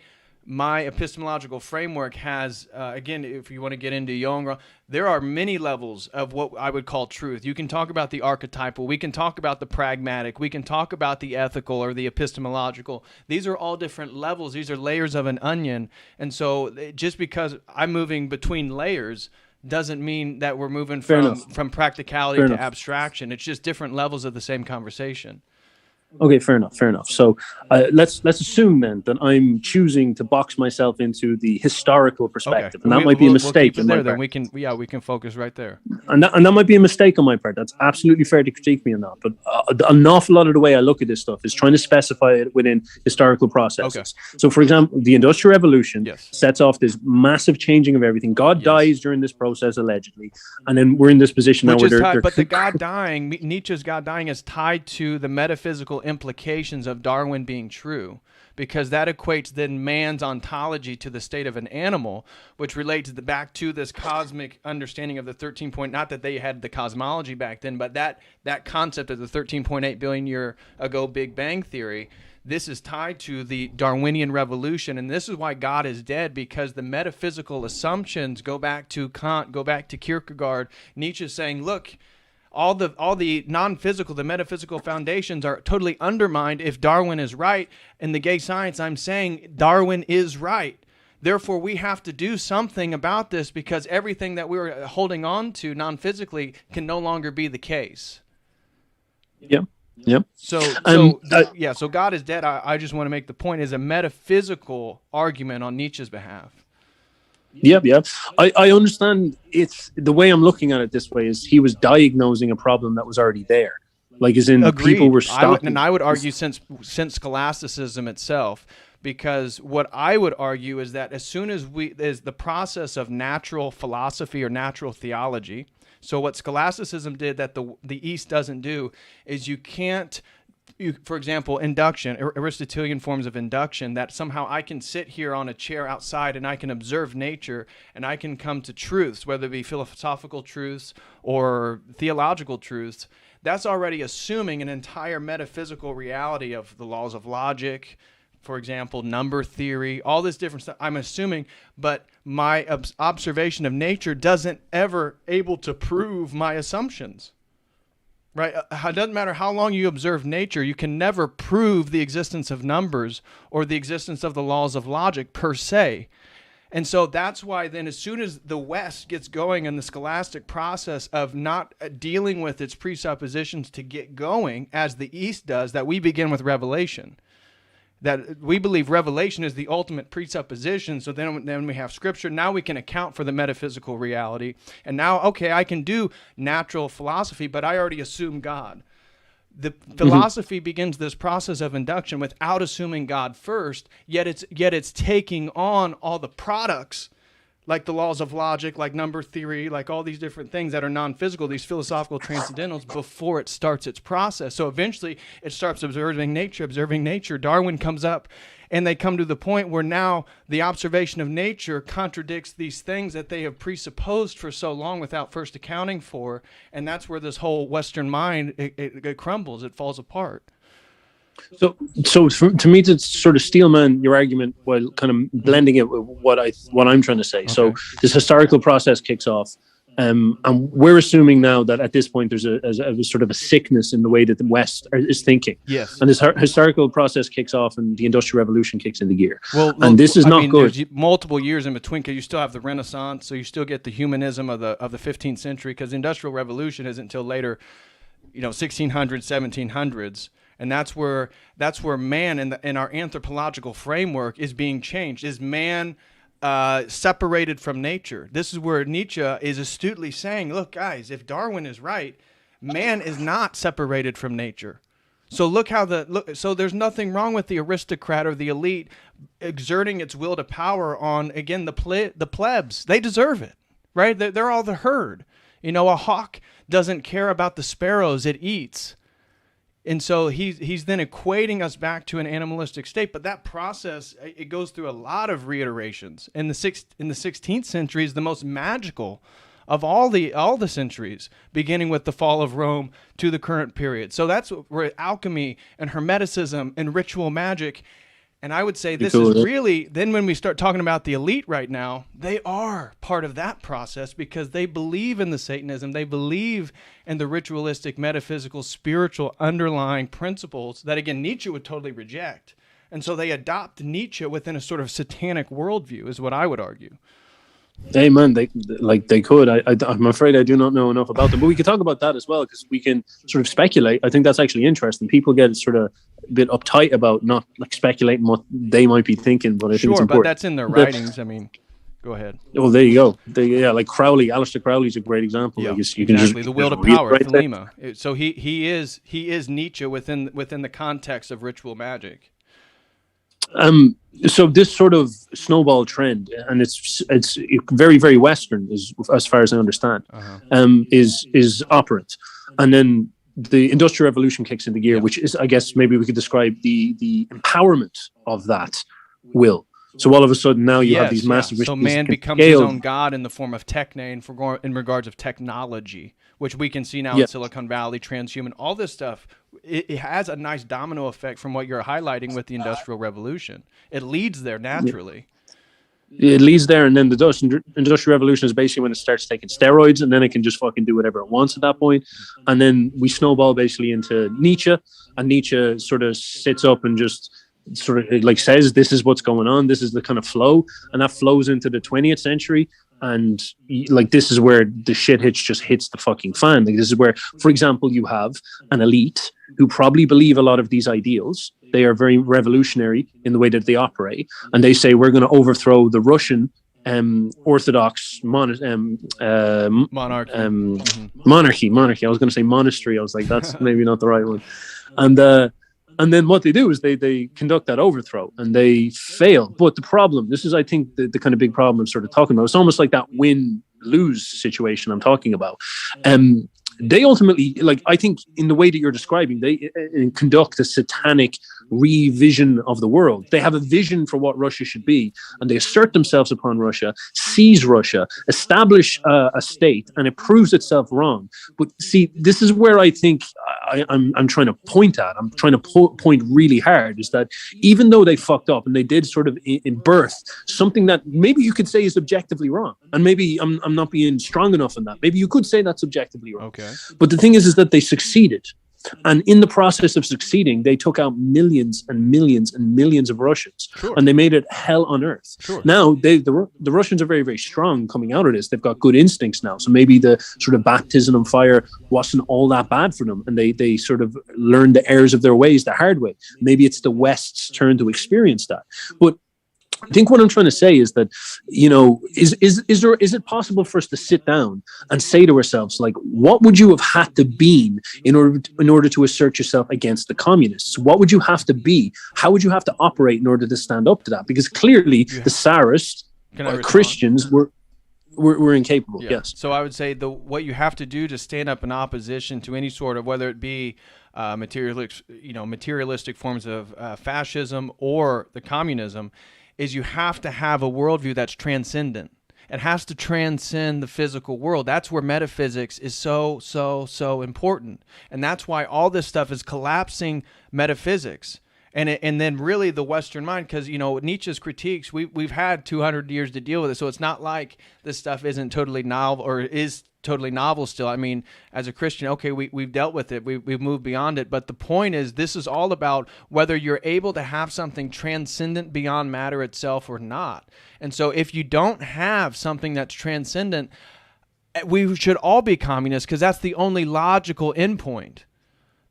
epistemological framework has, again, if you want to get into Jung, there are many levels of what I would call truth. You can talk about the archetypal, we can talk about the pragmatic, we can talk about the ethical or the epistemological. These are all different levels. These are layers of an onion. And so just because I'm moving between layers doesn't mean that we're moving from practicality to abstraction. It's just different levels of the same conversation. Okay, fair enough. So let's assume then that I'm choosing to box myself into the historical perspective, and that might be a mistake. We'll keep it there, then we can focus right there. And that might be a mistake on my part. That's absolutely fair to critique me on that. But an awful lot of the way I look at this stuff is trying to specify it within historical processes. Okay. So, for example, the Industrial Revolution sets off this massive changing of everything. God dies during this process, allegedly, and then we're in this position now where but the God dying, Nietzsche's God dying, is tied to the metaphysical implications of Darwin being true, because that equates then man's ontology to the state of an animal, which relates back to this cosmic understanding of the 13 point, not that they had the cosmology back then, but that concept of the 13.8 billion year ago Big Bang theory. This is tied to the Darwinian revolution, and this is why God is dead, because the metaphysical assumptions go back to Kant, go back to Kierkegaard. Nietzsche saying, look, all the non-physical, the metaphysical foundations are totally undermined if Darwin is right. In the gay science, I'm saying Darwin is right. Therefore, we have to do something about this because everything that we were holding on to non-physically can no longer be the case. Yep. Yep. So God is dead. I just want to make the point is a metaphysical argument on Nietzsche's behalf. Yep. I understand. It's the way I'm looking at it this way is he was diagnosing a problem that was already there. Like, as in, Agreed. People were stopping. I would argue since Scholasticism itself, because what I would argue is that as soon as is the process of natural philosophy or natural theology. So what Scholasticism did that the East doesn't do is for example, induction, Aristotelian forms of induction, that somehow I can sit here on a chair outside and I can observe nature and I can come to truths, whether it be philosophical truths or theological truths. That's already assuming an entire metaphysical reality of the laws of logic, for example, number theory, all this different stuff. I'm assuming, but my observation of nature doesn't ever able to prove my assumptions. Right? It doesn't matter how long you observe nature, you can never prove the existence of numbers or the existence of the laws of logic per se. And so that's why then as soon as the West gets going in the scholastic process of not dealing with its presuppositions to get going, as the East does, that we begin with revelation. That we believe revelation is the ultimate presupposition. So then we have scripture. Now we can account for the metaphysical reality. And now, okay, I can do natural philosophy, but I already assume God. The philosophy begins this process of induction without assuming God first, yet it's taking on all the products like the laws of logic, like number theory, like all these different things that are non-physical, these philosophical transcendentals, before it starts its process. So eventually it starts observing nature. Darwin comes up, and they come to the point where now the observation of nature contradicts these things that they have presupposed for so long without first accounting for, and that's where this whole Western mind, it crumbles, it falls apart. So to me, to sort of steelman your argument while kind of blending it with what I'm trying to say. Okay. So this historical process kicks off, and we're assuming now that at this point there's a sort of a sickness in the way that the West is thinking. Yes. And this historical process kicks off, and the Industrial Revolution kicks into gear. Well, and this is not good. There's multiple years in between because you still have the Renaissance, so you still get the humanism of the 15th century, because the Industrial Revolution isn't until later, 1600s, 1700s. And that's where man in our anthropological framework is being changed. Is man separated from nature? This is where Nietzsche is astutely saying, look, guys, if Darwin is right, man is not separated from nature. So so there's nothing wrong with the aristocrat or the elite exerting its will to power on, again, the plebs. They deserve it, right? They're all the herd. A hawk doesn't care about the sparrows it eats. And so he's then equating us back to an animalistic state, but that process, it goes through a lot of reiterations. In the 16th century is the most magical of all the centuries, beginning with the fall of Rome to the current period. So that's where alchemy and hermeticism and ritual magic, and I would say this is really, then when we start talking about the elite right now, they are part of that process because they believe in the Satanism. They believe in the ritualistic, metaphysical, spiritual underlying principles that, again, Nietzsche would totally reject. And so they adopt Nietzsche within a sort of satanic worldview is what I would argue. Hey man, they could. I'm afraid I do not know enough about them, but we could talk about that as well because we can sort of speculate. I think that's actually interesting. People get sort of a bit uptight about not speculating what they might be thinking, but I think it's important. But that's in their writings. I mean, go ahead. Oh, there you go. Like Crowley, Aleister Crowley's a great example. Yeah, you can just the will to power, Thelema. So he is Nietzsche within the context of ritual magic. So this sort of snowball trend, and it's very, very Western, as far as I understand, is operant, and then the Industrial Revolution kicks into gear, which is, I guess, maybe we could describe the empowerment of that will. So all of a sudden now you have these massive. So man becomes his own god in the form of techne, in regards of technology, which we can see now in Silicon Valley, transhuman, all this stuff. It has a nice domino effect from what you're highlighting with the Industrial Revolution. It leads there naturally. it leads there, and then the industrial revolution is basically when it starts taking steroids, and then it can just fucking do whatever it wants at that point. And then we snowball basically into Nietzsche, and Nietzsche sort of sits up and just sort of like says, this is what's going on, this is the kind of flow, and that flows into the 20th century. And like, this is where the shit just hits the fucking fan. Like, this is where, for example, you have an elite who probably believe a lot of these ideals. They are very revolutionary in the way that they operate, and they say, we're going to overthrow the Russian Orthodox monarchy. Monarchy. I was going to say monastery. I was like, that's maybe not the right one. And then what they do is they conduct that overthrow, and they fail. But the problem, this is, I think, the kind of big problem I'm sort of talking about. It's almost like that win-lose situation I'm talking about. They ultimately, like, I think in the way that you're describing, they conduct a satanic revision of the world. They have a vision for what Russia should be, and they assert themselves upon Russia, seize Russia, establish a state, and it proves itself wrong. But see, this is where I think I'm trying to point at. I'm trying to point really hard, is that even though they fucked up and they did sort of in birth something that maybe you could say is objectively wrong, and maybe I'm not being strong enough in that. Maybe you could say that's objectively wrong. Okay. But the thing is that they succeeded. And in the process of succeeding, they took out millions and millions and millions of Russians. Sure. And they made it hell on earth. Sure. Now, the Russians are very, very strong coming out of this. They've got good instincts now. So maybe the sort of baptism of fire wasn't all that bad for them. And they sort of learned the errors of their ways the hard way. Maybe it's the West's turn to experience that. But I think what I'm trying to say is that, you know, is it possible for us to sit down and say to ourselves, like, what would you have had to be in order to assert yourself against the communists? What would you have to be? How would you have to operate in order to stand up to that? Because clearly the Tsarists, Christians were incapable. Yeah. Yes. So I would say what you have to do to stand up in opposition to any sort of, whether it be materialistic forms of fascism or the communism, is you have to have a worldview that's transcendent. It has to transcend the physical world. That's where metaphysics is so important. And that's why all this stuff is collapsing metaphysics. And then really the Western mind, because, you know, Nietzsche's critiques, we've had 200 years to deal with it. So it's not like this stuff isn't totally novel, or is totally novel still. I mean, as a Christian, okay, we've dealt with it. We've moved beyond it. But the point is, this is all about whether you're able to have something transcendent beyond matter itself or not. And so if you don't have something that's transcendent, we should all be communists, because that's the only logical endpoint.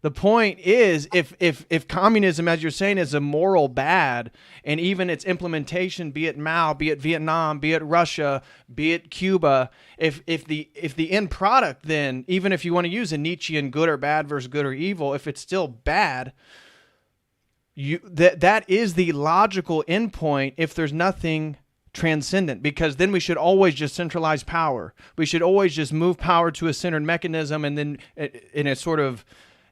The point is, if communism, as you're saying, is a moral bad, and even its implementation, be it Mao, be it Vietnam, be it Russia, be it Cuba, if the end product, then, even if you want to use a Nietzschean good or bad versus good or evil, if it's still bad, that is the logical endpoint if there's nothing transcendent, because then we should always just centralize power. We should always just move power to a centered mechanism, and then in a sort of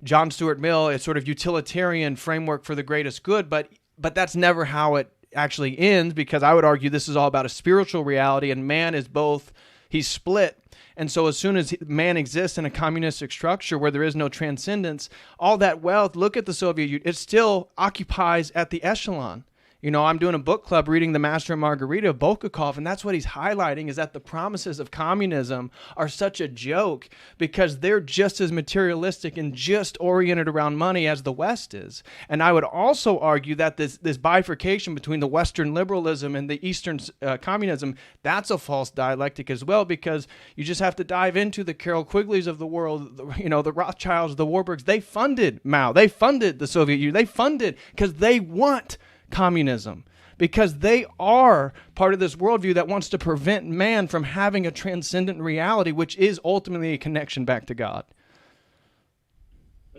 John Stuart Mill, a sort of utilitarian framework for the greatest good, but that's never how it actually ends, because I would argue this is all about a spiritual reality, and man is both, he's split. And so as soon as man exists in a communistic structure where there is no transcendence, all that wealth, look at the Soviet Union, it still occupies at the echelon. You know, I'm doing a book club reading The Master and Margarita of Bulgakov, and that's what he's highlighting, is that the promises of communism are such a joke because they're just as materialistic and just oriented around money as the West is. And I would also argue that this bifurcation between the Western liberalism and the Eastern communism, that's a false dialectic as well, because you just have to dive into the Carol Quigleys of the world, you know, the Rothschilds, the Warburgs. They funded Mao. They funded the Soviet Union. They funded because they want communism, because they are part of this worldview that wants to prevent man from having a transcendent reality, which is ultimately a connection back to God.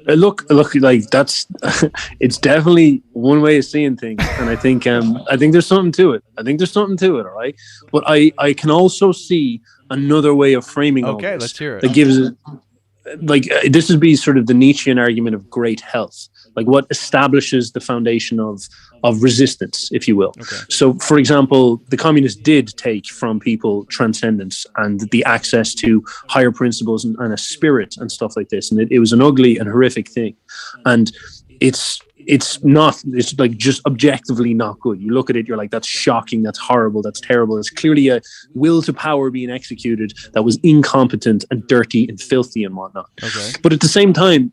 Look, like that's it's definitely one way of seeing things, and I think there's something to it. All right, but I can also see another way of framing. Okay, all this let's hear it. That gives it, like, this would be sort of the Nietzschean argument of great health, like what establishes the foundation of resistance, if you will. Okay. So, for example, the communists did take from people transcendence and the access to higher principles and a spirit and stuff like this. And it was an ugly and horrific thing. And it's not, it's like just objectively not good. You look at it, you're like, that's shocking, that's horrible, that's terrible. It's clearly a will to power being executed that was incompetent and dirty and filthy and whatnot. Okay. But at the same time,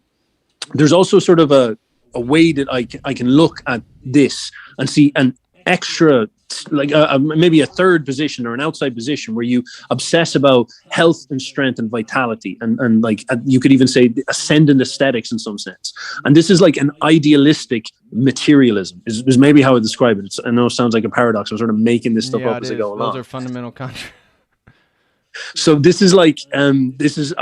there's also sort of a way that I can look at this and see an extra, like maybe a third position or an outside position where you obsess about health and strength and vitality and like you could even say ascendant aesthetics in some sense. And this is like an idealistic materialism is maybe how I describe it. I know it sounds like a paradox. I'm sort of making this stuff up as I go along. Those are fundamental contradictions. So this is like, as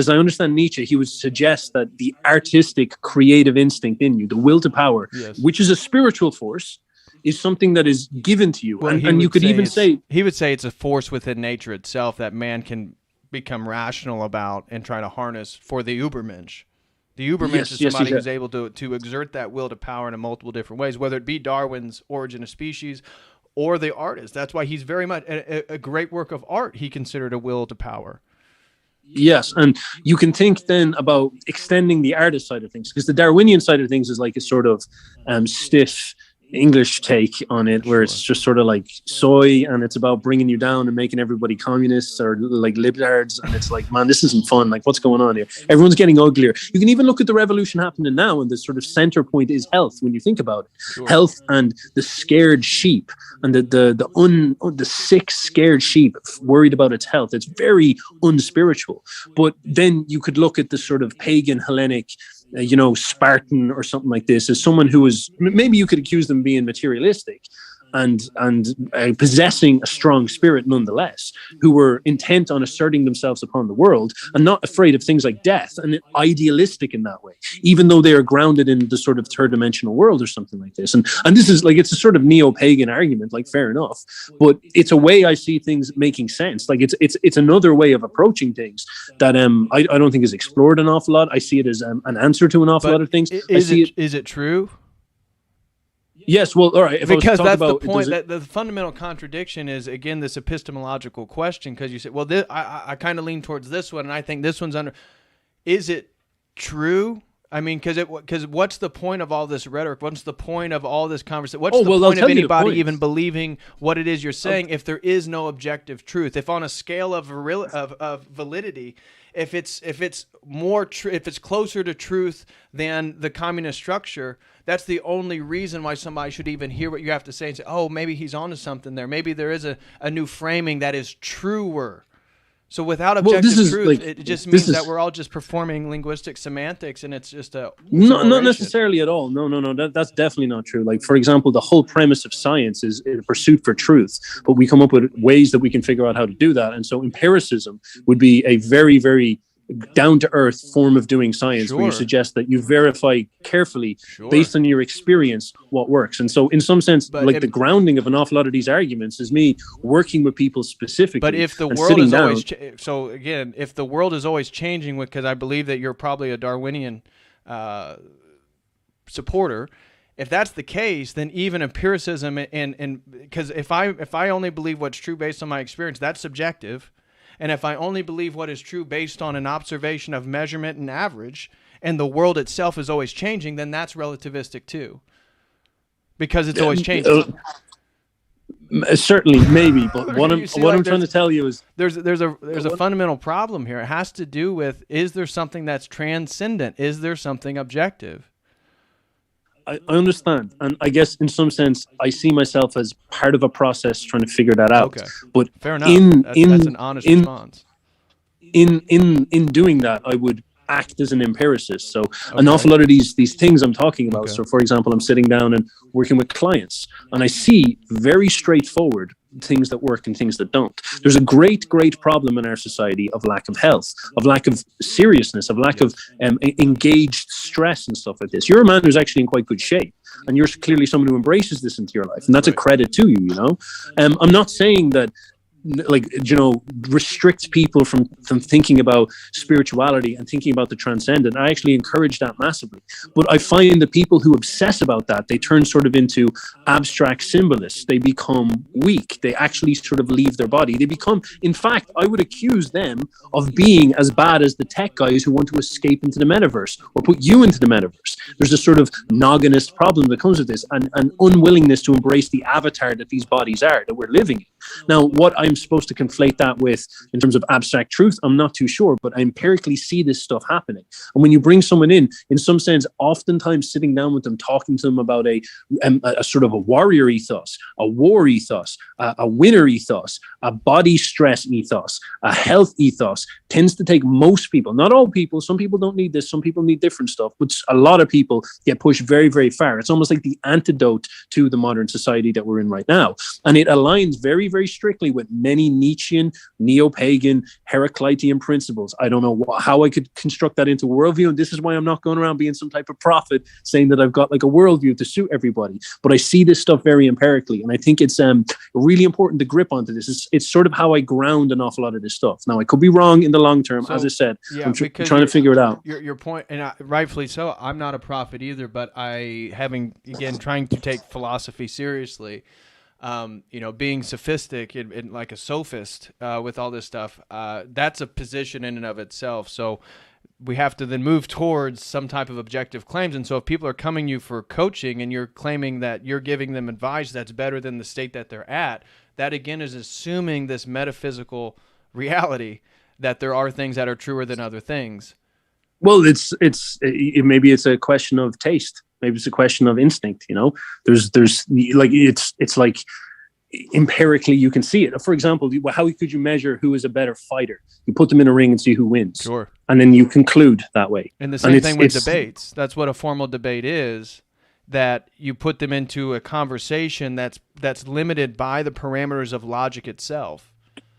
I understand Nietzsche, he would suggest that the artistic creative instinct in you, the will to power, yes, which is a spiritual force, is something that is given to you. Well, and you could even say... He would say it's a force within nature itself that man can become rational about and try to harness for the Ubermensch. The Ubermensch is somebody who's able to exert that will to power in multiple different ways, whether it be Darwin's Origin of Species or the artist. That's why he's very much a great work of art he considered a will to power. Yes, and you can think then about extending the artist side of things, because the Darwinian side of things is like a sort of stiff English take on it, where it's just sort of like soy, and it's about bringing you down and making everybody communists or like libtards, and it's like, man, this isn't fun. Like, what's going on here? Everyone's getting uglier. You can even look at the revolution happening now, and the sort of center point is health. When you think about it, sure, health and the scared sheep and the sick, scared sheep worried about its health. It's very unspiritual. But then you could look at the sort of pagan Hellenic, Spartan or something like this, as someone who was, maybe you could accuse them of being materialistic and possessing a strong spirit nonetheless, who were intent on asserting themselves upon the world and not afraid of things like death, and idealistic in that way, even though they are grounded in the sort of third dimensional world or something like this. And this is like, it's a sort of neo-pagan argument, like, fair enough, but it's a way I see things making sense. Like, it's another way of approaching things that I don't think is explored an awful lot. I see it as an answer to an awful lot of things. Is it true? Yes, well, all right. Because that's the point. That the fundamental contradiction is, again, this epistemological question. Because you say, well, I kind of lean towards this one, and I think this one's under. Is it true? I mean, because what's the point of all this rhetoric? What's the point of all this conversation? What's the point of anybody even believing what it is you're saying if there is no objective truth? If on a scale of validity, if it's closer to truth than the communist structure, that's the only reason why somebody should even hear what you have to say and say, oh, maybe he's onto something there. Maybe there is a new framing that is truer. So without objective truth, it just means that we're all just performing linguistic semantics, and it's just not necessarily at all. No. That's definitely not true. Like, for example, the whole premise of science is a pursuit for truth, but we come up with ways that we can figure out how to do that. And so empiricism would be a very, very down-to-earth form of doing science, where you suggest that you verify carefully based on your experience what works. And so in some sense, the grounding of an awful lot of these arguments is me working with people specifically. But if the world is always if the world is always changing, because I believe that you're probably a Darwinian supporter, if that's the case, then even empiricism and because if I only believe what's true based on my experience, that's subjective. And if I only believe what is true based on an observation of measurement and average, and the world itself is always changing, then that's relativistic too, because it's always changing. Certainly, maybe, but what I'm trying to tell you is there's a fundamental problem here. It has to do with, is there something that's transcendent? Is there something objective? I understand, and I guess in some sense I see myself as part of a process trying to figure that out. Okay, but fair enough. That's an honest response. In doing that, I would act as an empiricist. So an awful lot of these things I'm talking about. Okay. So, for example, I'm sitting down and working with clients, and I see very straightforward things that work and things that don't. There's a great problem in our society of lack of health, of lack of seriousness, of lack of engaged stress and stuff like this. You're a man who's actually in quite good shape, and you're clearly someone who embraces this into your life, and that's a credit to you, I'm not saying that restricts people from thinking about spirituality and thinking about the transcendent. I actually encourage that massively. But I find that people who obsess about that, they turn sort of into abstract symbolists. They become weak. They actually sort of leave their body. They become, in fact, I would accuse them of being as bad as the tech guys who want to escape into the metaverse or put you into the metaverse. There's a sort of nogginist problem that comes with this, and an unwillingness to embrace the avatar that these bodies are, that we're living in. Now, what I'm supposed to conflate that with in terms of abstract truth, I'm not too sure, but I empirically see this stuff happening. And when you bring someone in some sense, oftentimes sitting down with them, talking to them about a sort of a warrior ethos, a war ethos, a winner ethos, a body stress ethos, a health ethos, tends to take most people, not all people, some people don't need this, some people need different stuff, but a lot of people get pushed very, very far. It's almost like the antidote to the modern society that we're in right now. And it aligns very, very strictly with many Nietzschean, neo-pagan, Heraclitean principles. I don't know how I could construct that into worldview, and this is why I'm not going around being some type of prophet saying that I've got like a worldview to suit everybody. But I see this stuff very empirically, and I think it's really important to grip onto this. It's sort of how I ground an awful lot of this stuff. Now, I could be wrong in the long term, as I said. Yeah, I'm trying to figure it out. Your point, and rightfully so, I'm not a prophet either, but trying to take philosophy seriously, being sophistic and like a sophist with all this stuff, that's a position in and of itself. So we have to then move towards some type of objective claims. And so if people are coming to you for coaching and you're claiming that you're giving them advice that's better than the state that they're at, that again is assuming this metaphysical reality that there are things that are truer than other things. Well, maybe it's a question of taste. Maybe it's a question of instinct. There's like it's like empirically you can see it. For example, how could you measure who is a better fighter? You put them in a ring and see who wins. Sure. And then you conclude that way. And the same thing with debates. That's what a formal debate is. That you put them into a conversation that's limited by the parameters of logic itself.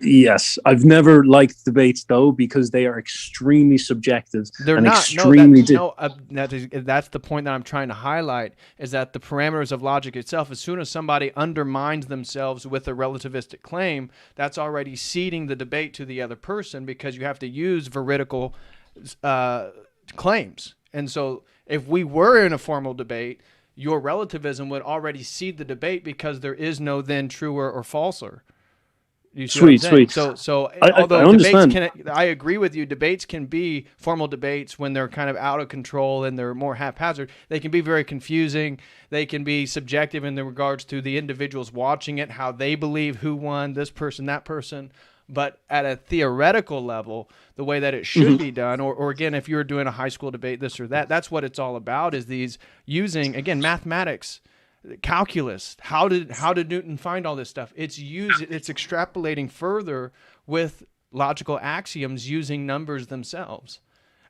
Yes, I've never liked debates though because they are extremely subjective. They're not. Extremely that's the point that I'm trying to highlight, is that the parameters of logic itself, as soon as somebody undermines themselves with a relativistic claim, that's already ceding the debate to the other person, because you have to use veridical claims. And so if we were in a formal debate, your relativism would already cede the debate because there is no then truer or falser. Sweet. So although debates I agree with you, debates can be formal debates when they're kind of out of control and they're more haphazard. They can be very confusing. They can be subjective in regards to the individuals watching it, how they believe who won, this person, that person. But at a theoretical level, the way that it should be done, or again, if you're doing a high school debate, this or that, that's what it's all about, is these using, again, mathematics, calculus. How did Newton find all this stuff? It's extrapolating further with logical axioms using numbers themselves.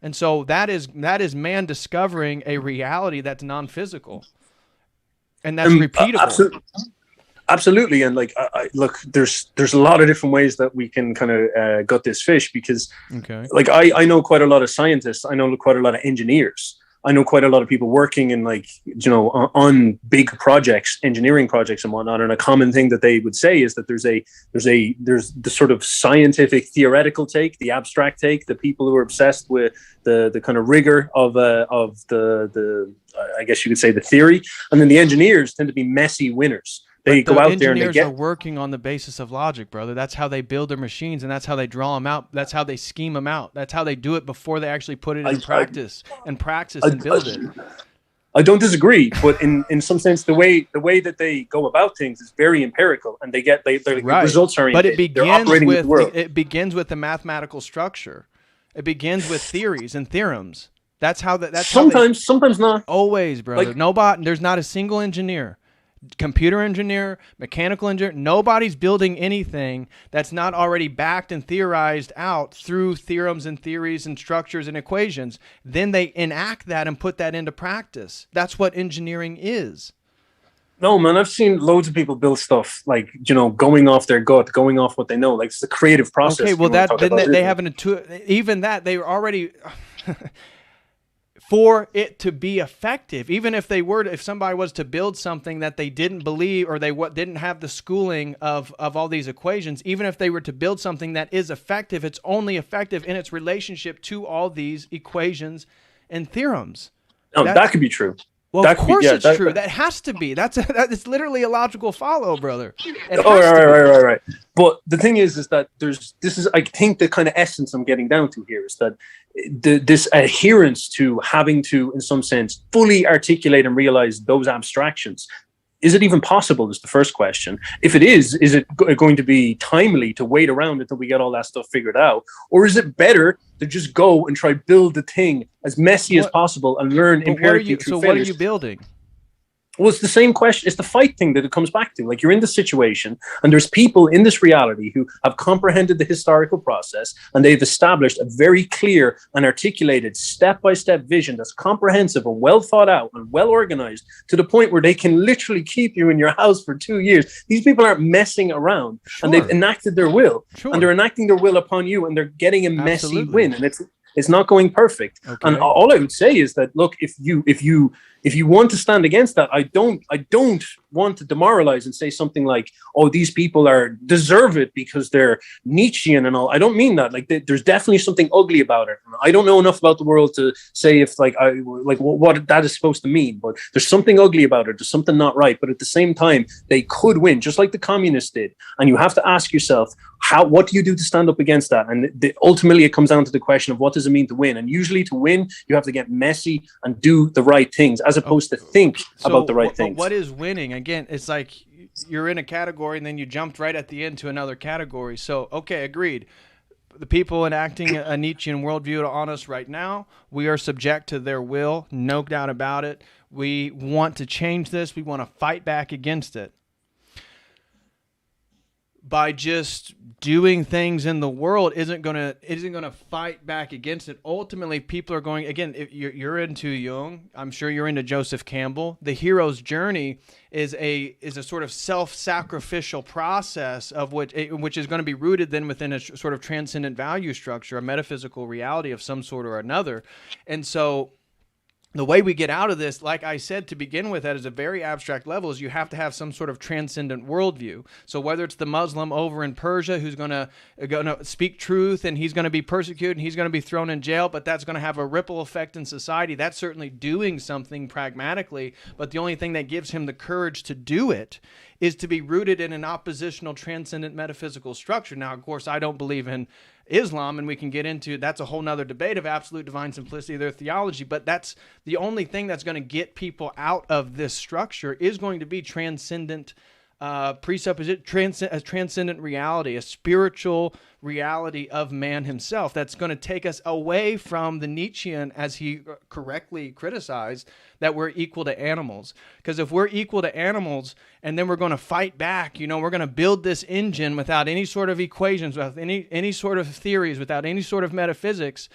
And so that is man discovering a reality that's non-physical. And that's repeatable. Absolutely. And like, look, there's a lot of different ways that we can kind of gut this fish, because like I know quite a lot of scientists. I know quite a lot of engineers. I know quite a lot of people working in on big projects, engineering projects and whatnot. And a common thing that they would say is that there's the sort of scientific theoretical take, the abstract take, the people who are obsessed with the kind of rigor of the I guess you could say the theory. And then the engineers tend to be messy winners. They go out there and they engineers are working on the basis of logic, brother. That's how they build their machines, and that's how they draw them out. That's how they scheme them out. That's how they do it before they actually put it in practice and build it. I don't disagree, but in some sense, the way that they go about things is very empirical, and the results are. But it begins with the mathematical structure. It begins with theories and theorems. That's sometimes not always, brother. There's not a single engineer, computer engineer, mechanical engineer, nobody's building anything that's not already backed and theorized out through theorems and theories and structures and equations. Then they enact that and put that into practice. That's what engineering is. No, man, I've seen loads of people build stuff like, going off their gut, going off what they know. Like, it's a creative process. Okay, well, they have even that they already for it to be effective. Even if if somebody was to build something that they didn't believe, or they didn't have the schooling of all these equations, even if they were to build something that is effective, it's only effective in its relationship to all these equations and theorems. No, that could be true. Well, of course it's true. That has to be. It's literally a logical follow, brother. Right. But the thing is that this is, I think, the kind of essence I'm getting down to here is that this adherence to having to, in some sense, fully articulate and realize those abstractions. Is it even possible, is the first question. If it is it going to be timely to wait around until we get all that stuff figured out? Or is it better to just go and try build the thing as messy as possible and learn empirically through failures? So what are you building? Well, it's the same question. It's the fight thing that it comes back to. Like, you're in this situation, and there's people in this reality who have comprehended the historical process, and they've established a very clear and articulated step-by-step vision that's comprehensive and well thought out and well organized, to the point where they can literally keep you in your house for 2 years. These people aren't messing around, and they've enacted their will, and they're enacting their will upon you, and they're getting a messy win, and it's not going perfect. Okay. And all I would say is that, look, if you want to stand against that, I don't want to demoralize and say something like, oh, these people deserve it because they're Nietzschean and all. I don't mean that. Like, there's definitely something ugly about it. I don't know enough about the world to say if what that is supposed to mean, but there's something ugly about it. There's something not right. But at the same time, they could win, just like the communists did. And you have to ask yourself, what do you do to stand up against that? And ultimately, it comes down to the question of, what does it mean to win? And usually, to win, you have to get messy and do the right things, as opposed to think about the right things. What is winning? Again, it's like you're in a category and then you jumped right at the end to another category. So, okay, agreed. The people enacting a Nietzschean worldview on us right now, we are subject to their will, no doubt about it. We want to change this. We want to fight back against it. By just doing things in the world isn't gonna fight back against it. Ultimately, people are going, again, if you're into Jung, I'm sure you're into Joseph Campbell. The hero's journey is a sort of self-sacrificial process of which is going to be rooted then within a sort of transcendent value structure, a metaphysical reality of some sort or another. And so the way we get out of this, like I said to begin with, at a very abstract level, is you have to have some sort of transcendent worldview. So whether it's the Muslim over in Persia who's going to speak truth and he's going to be persecuted and he's going to be thrown in jail, but that's going to have a ripple effect in society, that's certainly doing something pragmatically. But the only thing that gives him the courage to do it is to be rooted in an oppositional transcendent metaphysical structure. Now, of course, I don't believe in Islam, and we can get into that's a whole nother debate of absolute divine simplicity of their theology, but that's the only thing that's going to get people out of this structure is going to be transcendent presupposition, transcendent reality, a spiritual reality of man himself that's going to take us away from the Nietzschean, as he correctly criticized, that we're equal to animals. Because if we're equal to animals and then we're going to fight back, we're going to build this engine without any sort of equations, without any sort of theories, without any sort of metaphysics,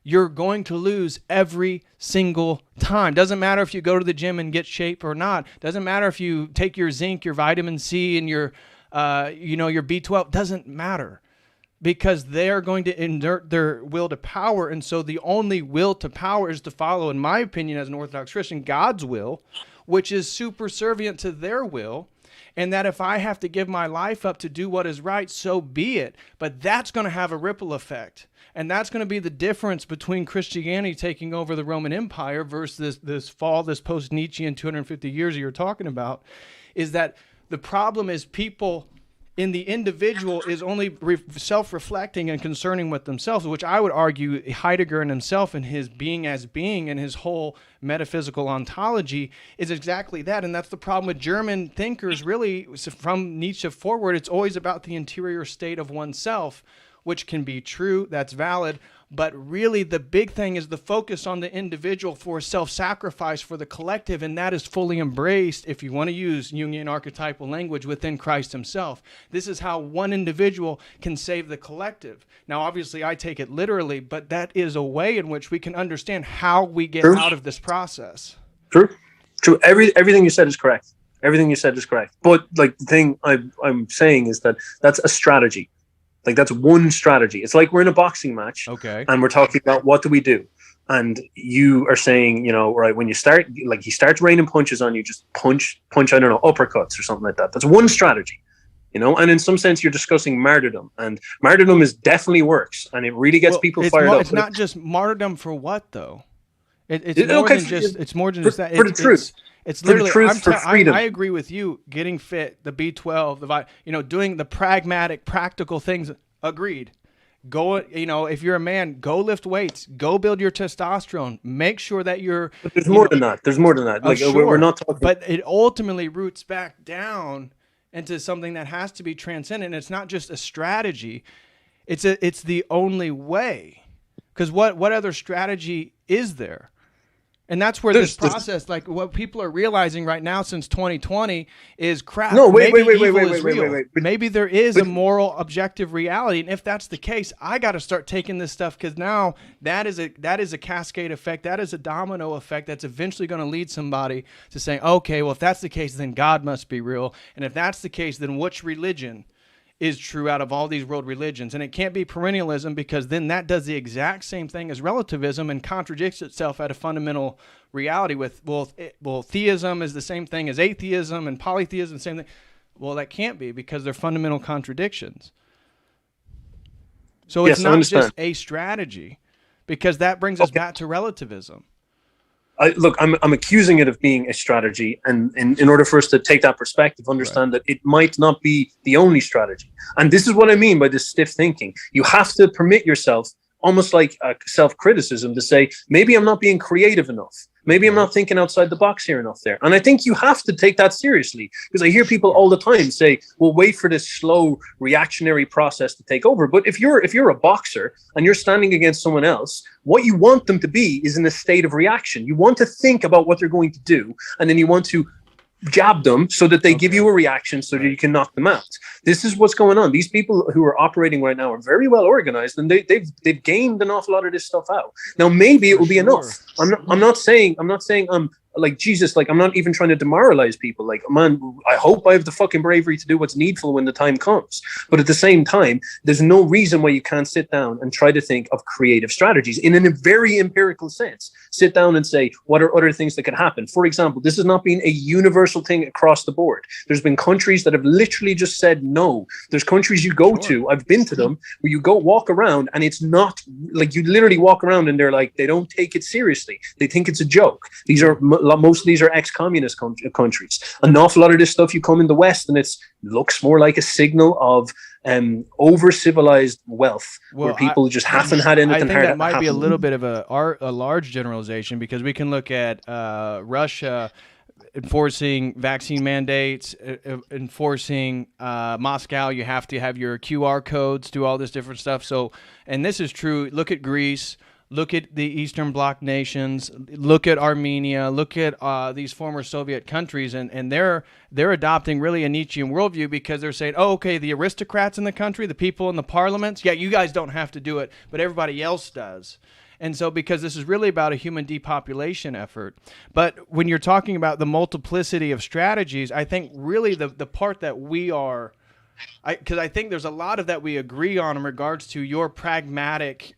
you're going to lose every single time. Doesn't matter if you go to the gym and get shape or not. Doesn't matter if you take your zinc, your vitamin C, and your B12. Doesn't matter, because they're going to invert their will to power. And so the only will to power is to follow, in my opinion, as an Orthodox Christian, God's will, which is superservient to their will. And that if I have to give my life up to do what is right, so be it. But that's going to have a ripple effect. And that's going to be the difference between Christianity taking over the Roman Empire versus this post-Nietzschean 250 years you're talking about, is that the problem is people in the individual is only self-reflecting and concerning with themselves, which I would argue Heidegger and himself and his being as being and his whole metaphysical ontology is exactly that. And that's the problem with German thinkers, really, from Nietzsche forward. It's always about the interior state of oneself, which can be true, that's valid, but really the big thing is the focus on the individual for self-sacrifice for the collective, and that is fully embraced, if you want to use Jungian archetypal language, within Christ himself. This is how one individual can save the collective. Now, obviously, I take it literally, but that is a way in which we can understand how we get out of this process. True. Everything you said is correct. Everything you said is correct. But like the thing I'm saying is that that's a strategy. Like, that's one strategy. It's like we're in a boxing match, okay, and we're talking about what do we do. and you are saying, right, when you start, like, he starts raining punches on you, just punch, I don't know, uppercuts or something like that. That's one strategy, and in some sense you're discussing martyrdom, and martyrdom definitely works, and it really gets people fired up. It's not just martyrdom for what, though. It's more than just. It's more than just that. For the truth. It's literally for freedom. I agree with you. Getting fit, the B12, doing the pragmatic, practical things. Agreed. Go, if you're a man, go lift weights. Go build your testosterone. Make sure that you're. But there's more than that. There's more than that. Like, sure. We're not talking. But it ultimately roots back down into something that has to be transcendent. It's not just a strategy. It's the only way. Because what other strategy is there? And that's where this process, like what people are realizing right now since 2020 is crap. No, wait. Maybe there is a moral objective reality. And if that's the case, I got to start taking this stuff, because now that is a cascade effect. That is a domino effect that's eventually going to lead somebody to saying, okay, well, if that's the case, then God must be real. And if that's the case, then which religion is true out of all these world religions? And it can't be perennialism, because then that does the exact same thing as relativism and contradicts itself at a fundamental reality with, well, theism is the same thing as atheism, and polytheism, same thing. Well, that can't be, because they're fundamental contradictions. So it's not just a strategy, because that brings us back to relativism. I'm accusing it of being a strategy, and in order for us to take that perspective, understand that it might not be the only strategy. And this is what I mean by this stiff thinking. You have to permit yourself, almost like self-criticism, to say, maybe I'm not being creative enough. Maybe I'm not thinking outside the box here enough there. And I think you have to take that seriously, because I hear people all the time say, well, wait for this slow reactionary process to take over. But if you're a boxer and you're standing against someone else, what you want them to be is in a state of reaction. You want to think about what they're going to do, and then you want to jab them so that they give you a reaction so that you can knock them out. This is what's going on. These people who are operating right now are very well organized, and they've gamed an awful lot of this stuff out. Now, maybe it will be enough. I'm not saying like Jesus, like, I'm not even trying to demoralize people. Like, man, I hope I have the fucking bravery to do what's needful when the time comes. But at the same time, there's no reason why you can't sit down and try to think of creative strategies in a very empirical sense. Sit down and say, what are other things that can happen? For example, this has not been a universal thing across the board. There's been countries that have literally just said no. There's countries you go to, I've been to them, where you go walk around and it's not like, you literally walk around and they're like, they don't take it seriously. They think it's a joke. Most of these are ex-communist countries. An awful lot of this stuff, you come in the West and it looks more like a signal of over-civilized wealth, where people just haven't had anything. I think that might be a little bit of a large generalization, because we can look at Russia enforcing vaccine mandates, enforcing Moscow, you have to have your QR codes, do all this different stuff. So, and this is true. Look at Greece. Look at the Eastern Bloc nations. Look at Armenia. Look at these former Soviet countries, and they're adopting really a Nietzschean worldview, because they're saying, oh, okay, the aristocrats in the country, the people in the parliaments, yeah, you guys don't have to do it, but everybody else does. And so, because this is really about a human depopulation effort. But when you're talking about the multiplicity of strategies, I think really the part that we are, because I think there's a lot of that we agree on in regards to your pragmatic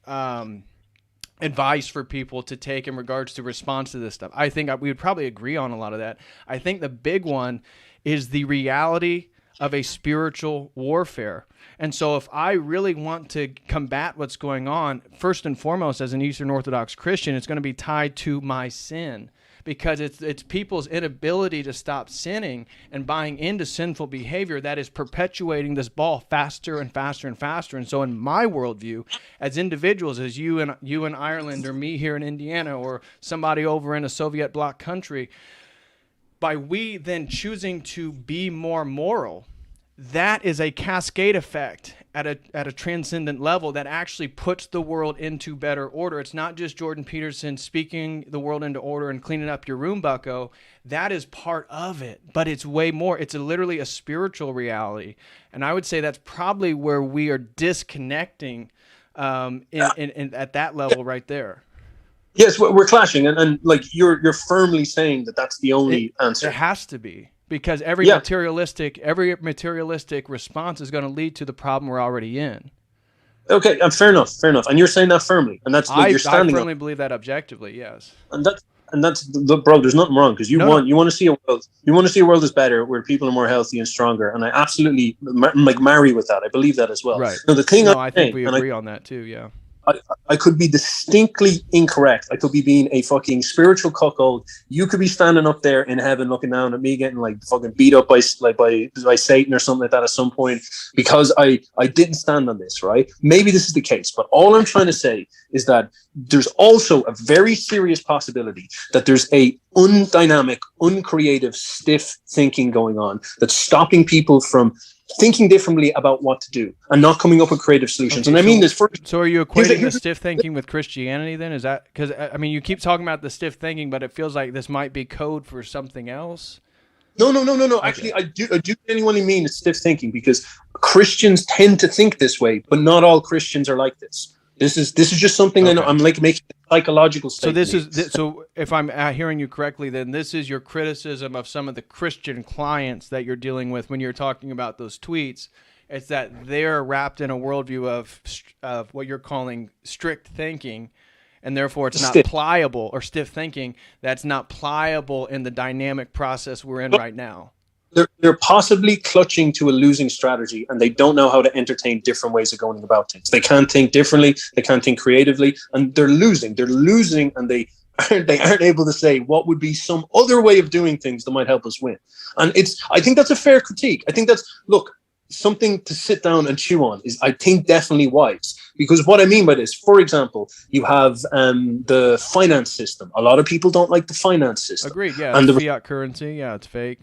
advice for people to take in regards to response to this stuff. I think we would probably agree on a lot of that. I think the big one is the reality of a spiritual warfare. And so if I really want to combat what's going on, first and foremost, as an Eastern Orthodox Christian, it's going to be tied to my sin, because it's people's inability to stop sinning and buying into sinful behavior that is perpetuating this ball faster and faster and faster. And so in my worldview, as individuals, as you in Ireland, or me here in Indiana, or somebody over in a Soviet bloc country, by we then choosing to be more moral, that is a cascade effect at a transcendent level that actually puts the world into better order. It's not just Jordan Peterson speaking the world into order and cleaning up your room, bucko. That is part of it, but it's way more. It's literally a spiritual reality. And I would say that's probably where we are disconnecting at that level right there. Yes, we're clashing, and like you're firmly saying that that's the only answer. It has to be. Because every materialistic response is going to lead to the problem we're already in. Okay, fair enough, fair enough. And you're saying that firmly, and that's like, you're I standing firmly up, believe that objectively, yes. and that's the bro. There's nothing wrong because No, no. you want to see a world, you want to see a world that's better, where people are more healthy and stronger, and I absolutely like marry with that. I believe that as well. Right. Now the thing No, I'm I think saying, we agree on that too, yeah. I, I could be distinctly incorrect. I could be being a fucking spiritual cuckold. You could be standing up there in heaven looking down at me getting like fucking beat up by Satan or something like that at some point because I didn't stand on this, right? Maybe this is the case, but all I'm trying to say is that there's also a very serious possibility that there's a undynamic, uncreative, stiff thinking going on that's stopping people from thinking differently about what to do and not coming up with creative solutions. Okay, and I mean this first. So are you equating the stiff thinking with Christianity then? Is that because I mean you keep talking about the stiff thinking, but it feels like this might be code for something else? No. Okay. Actually, I do genuinely mean it's stiff thinking because Christians tend to think this way, but not all Christians are like this. This is just something I know. I'm like making a psychological statement. So if I'm hearing you correctly, then this is your criticism of some of the Christian clients that you're dealing with when you're talking about those tweets. It's that they're wrapped in a worldview of what you're calling strict thinking, and therefore it's not pliable, or stiff thinking that's not pliable in the dynamic process we're in right now. They're possibly clutching to a losing strategy, and they don't know how to entertain different ways of going about things. They can't think differently. They can't think creatively, and they're losing. They're losing, and they aren't able to say what would be some other way of doing things that might help us win. And I think that's a fair critique. I think that's, look, something to sit down and chew on is, I think, definitely wise. Because what I mean by this, for example, you have the finance system. A lot of people don't like the finance system. Agreed. Yeah, and the fiat currency. Yeah, it's fake.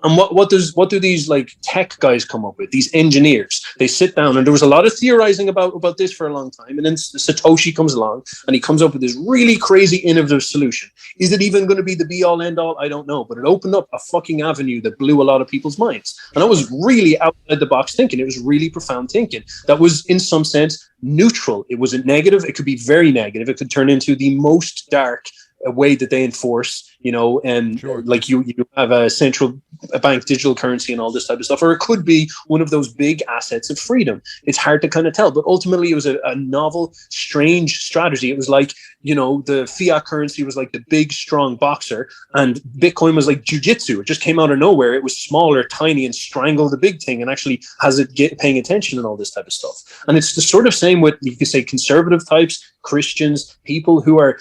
And what do these like tech guys come up with? These engineers, they sit down, and there was a lot of theorizing about this for a long time. And then Satoshi comes along and he comes up with this really crazy innovative solution. Is it even going to be the be all end all? I don't know. But it opened up a fucking avenue that blew a lot of people's minds. And that was really outside the box thinking. It was really profound thinking. That was in some sense neutral. It wasn't negative. It could be very negative. It could turn into the most dark way that they enforce, and sure. Like you have a central bank digital currency and all this type of stuff, or it could be one of those big assets of freedom. It's hard to kind of tell, but ultimately it was a novel, strange strategy. It was like, the fiat currency was like the big, strong boxer, and Bitcoin was like jujitsu. It just came out of nowhere. It was smaller, tiny, and strangled the big thing, and actually has it paying attention and all this type of stuff. And it's the sort of same with, you could say, conservative types, Christians, people who are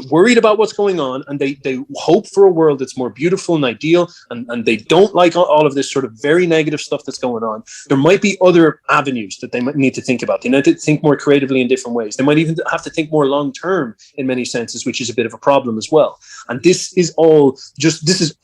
worried about what's going on, and they hope for a world that's more beautiful and ideal, and they don't like all of this sort of very negative stuff that's going on. There might be other avenues that they might need to think about. They need to think more creatively in different ways. They might even have to think more long term in many senses, which is a bit of a problem as well. And this is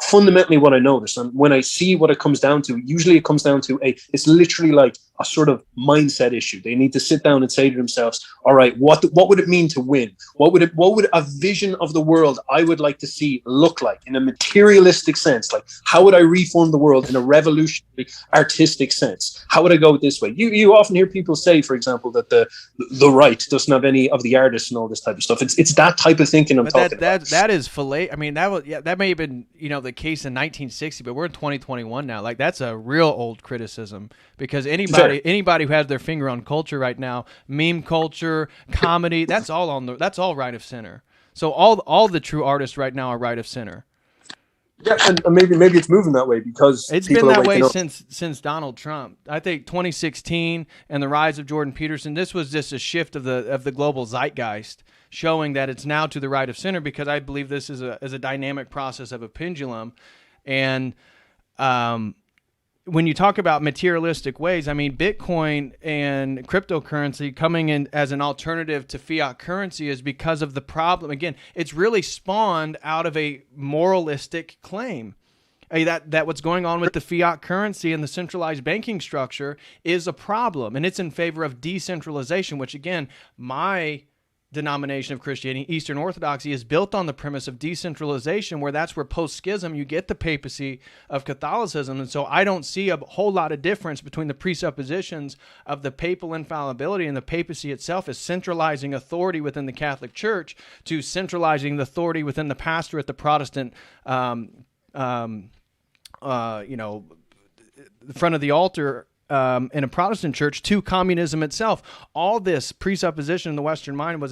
fundamentally what I notice. And when I see what it comes down to, usually it comes down to it's literally like a sort of mindset issue. They need to sit down and say to themselves, all right, what would it mean to win? What would a vision of the world I would like to see look like in a materialistic sense? Like, how would I reform the world in a revolutionary artistic sense? How would I go this way? You often hear people say, for example, that the right doesn't have any of the artists and all this type of stuff. It's that type of thinking I'm talking about. That is fillet. I mean, that may have been the case in 1960, but we're in 2021 now. Like, that's a real old criticism, because anybody who has their finger on culture right now, meme culture, comedy, that's all right of center. So all the true artists right now are right of center. Yeah, and maybe it's moving that way because it's been that way since Donald Trump. I think 2016 and the rise of Jordan Peterson, this was just a shift of the global zeitgeist, showing that it's now to the right of center, because I believe this is a dynamic process of a pendulum. And when you talk about materialistic ways, I mean, Bitcoin and cryptocurrency coming in as an alternative to fiat currency is because of the problem. Again, it's really spawned out of a moralistic claim. That what's going on with the fiat currency and the centralized banking structure is a problem, and it's in favor of decentralization, which, again, my denomination of Christianity, Eastern Orthodoxy, is built on the premise of decentralization, where that's where post-schism you get the papacy of Catholicism. And so I don't see a whole lot of difference between the presuppositions of the papal infallibility and the papacy itself as centralizing authority within the Catholic Church to centralizing the authority within the pastor at the Protestant the front of the altar in a Protestant church to communism itself. All this presupposition in the Western mind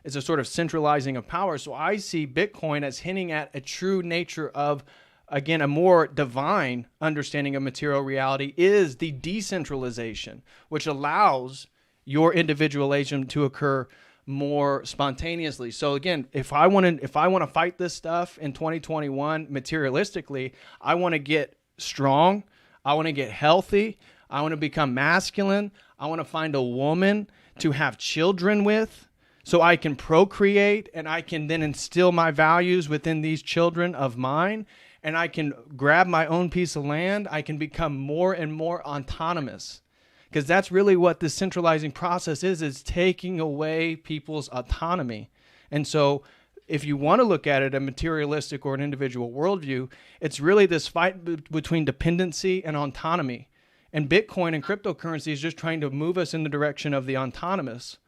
is a sort of centralizing of power. So I see Bitcoin as hinting at a true nature of, again, a more divine understanding of material reality is the decentralization, which allows your individualism to occur more spontaneously. So again, if I want to fight this stuff in 2021 materialistically, I want to get strong, I want to get healthy, I want to become masculine, I want to find a woman to have children with, so I can procreate and I can then instill my values within these children of mine, and I can grab my own piece of land. I can become more and more autonomous, because that's really what this centralizing process is taking away people's autonomy. And so if you want to look at it a materialistic or an individual worldview, it's really this fight between dependency and autonomy. And Bitcoin and cryptocurrency is just trying to move us in the direction of the autonomous.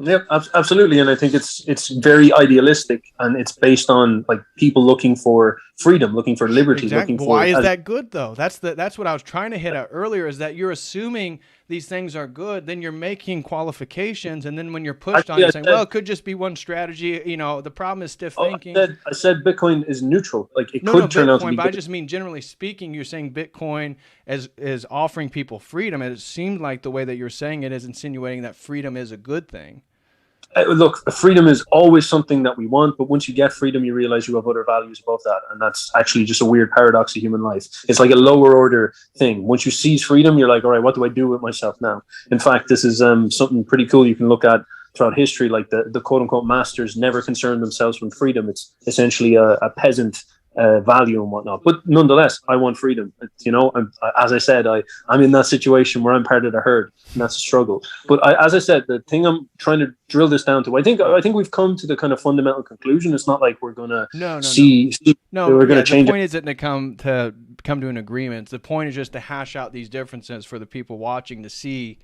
Yeah, absolutely, and I think it's very idealistic, and it's based on like people looking for freedom, looking for liberty, exactly. looking for. Why is that good though? That's what I was trying to hit at earlier. Is that you're assuming these things are good, then you're making qualifications, and then when you're pushed on, you're saying, well, it could just be one strategy. You know, the problem is stiff thinking. I said Bitcoin is neutral. Like it could turn out to be. But I just mean generally speaking, you're saying Bitcoin is offering people freedom, and it seemed like the way that you're saying it is insinuating that freedom is a good thing. Look, freedom is always something that we want, but once you get freedom, you realize you have other values above that, and that's actually just a weird paradox of human life. It's like a lower order thing. Once you seize freedom, you're like, all right, what do I do with myself now? In fact, this is something pretty cool you can look at throughout history. Like the quote-unquote masters never concerned themselves with freedom. It's essentially a peasant value and whatnot, but nonetheless, I want freedom. You know, as I said, I'm in that situation where I'm part of the herd, and that's a struggle. But as I said, the thing I'm trying to drill this down to, I think we've come to the kind of fundamental conclusion. It's not like we're gonna we're gonna change. The point isn't to come to an agreement. The point is just to hash out these differences for the people watching to see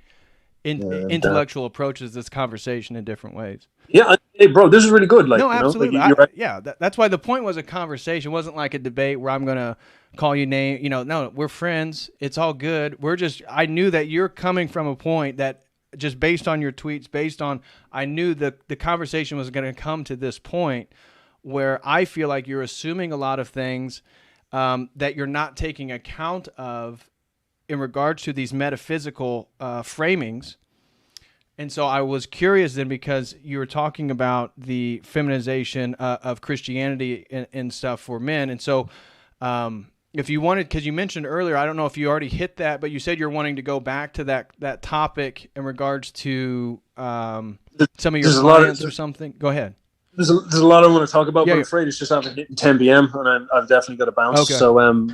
intellectual approaches to this conversation in different ways. Yeah, hey, bro, this is really good. Like, no, absolutely. You're right. Yeah, that's why the point was a conversation. It wasn't like a debate where I'm going to call you name. You know, no, we're friends. It's all good. I knew that you're coming from a point that just based on your tweets, I knew the conversation was going to come to this point where I feel like you're assuming a lot of things that you're not taking account of in regards to these metaphysical framings. And so I was curious then, because you were talking about the feminization of Christianity and stuff for men. And so if you wanted, because you mentioned earlier, I don't know if you already hit that, but you said you're wanting to go back to that topic in regards to some of your clients or something. Go ahead. There's a lot I want to talk about, but I'm afraid it's just after hitting 10 p.m. and I've definitely got to bounce. Okay. So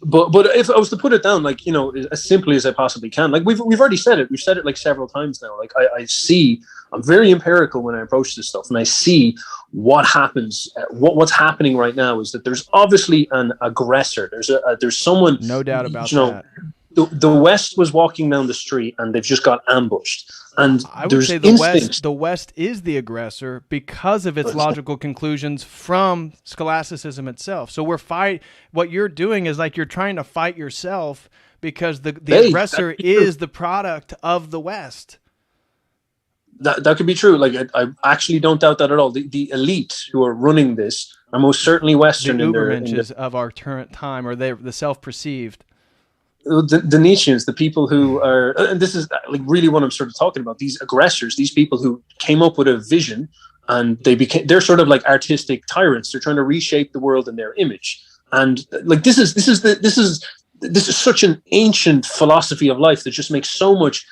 But if I was to put it down, like, you know, as simply as I possibly can, like we've already said it. We've said it like several times now. Like I'm very empirical when I approach this stuff, and I see what happens. What's happening right now is that there's obviously an aggressor. There's someone. No doubt about that. The West was walking down the street and they've just got ambushed. And I would say the West is the aggressor because of its logical conclusions from Scholasticism itself. So what you're doing is like you're trying to fight yourself because the aggressor is the product of the West. That could be true. Like I actually don't doubt that at all. The elite who are running this are most certainly Western. The Ubermensch of our current time, or they're the self-perceived. The Nietzscheans, the people who are, and this is like really what I'm sort of talking about, these aggressors, these people who came up with a vision and they're sort of like artistic tyrants. They're trying to reshape the world in their image. And like, this is such an ancient philosophy of life that just makes so much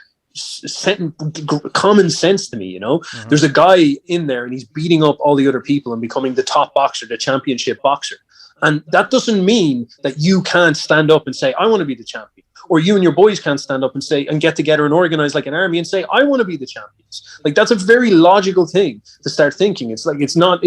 common sense to me, you know. There's a guy in there and he's beating up all the other people and becoming the top boxer, the championship boxer. And that doesn't mean that you can't stand up and say, I want to be the champion. Or you and your boys can't stand up and say, and get together and organize like an army and say, I want to be the champions. Like, that's a very logical thing to start thinking. It's like, it's not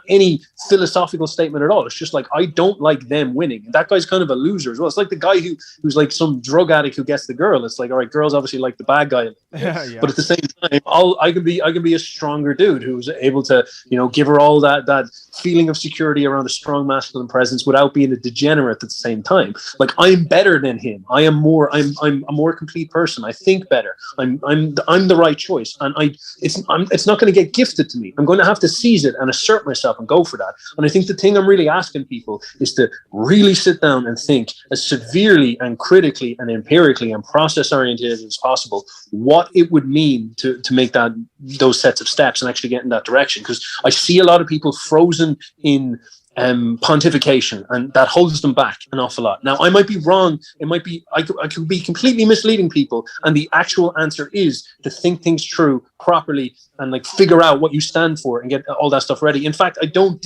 any philosophical statement at all. It's just like, I don't like them winning. And that guy's kind of a loser as well. It's like the guy who's like some drug addict who gets the girl. It's like, all right, girls obviously like the bad guy. Yeah. But at the same time, I can be a stronger dude who's able to, you know, give her all that feeling of security around a strong masculine presence without being a degenerate at the same time. Like, I'm better than him. I am I'm a more complete person. I think better. I'm the right choice, and it's not going to get gifted to me. I'm going to have to seize it and assert myself and go for that. And I think the thing I'm really asking people is to really sit down and think as severely and critically and empirically and process oriented as possible what it would mean to make those sets of steps and actually get in that direction. Because I see a lot of people frozen in pontification, and that holds them back an awful lot. Now, I might be wrong. I could be completely misleading people, and the actual answer is to think things through properly and like figure out what you stand for and get all that stuff ready. In fact, I don't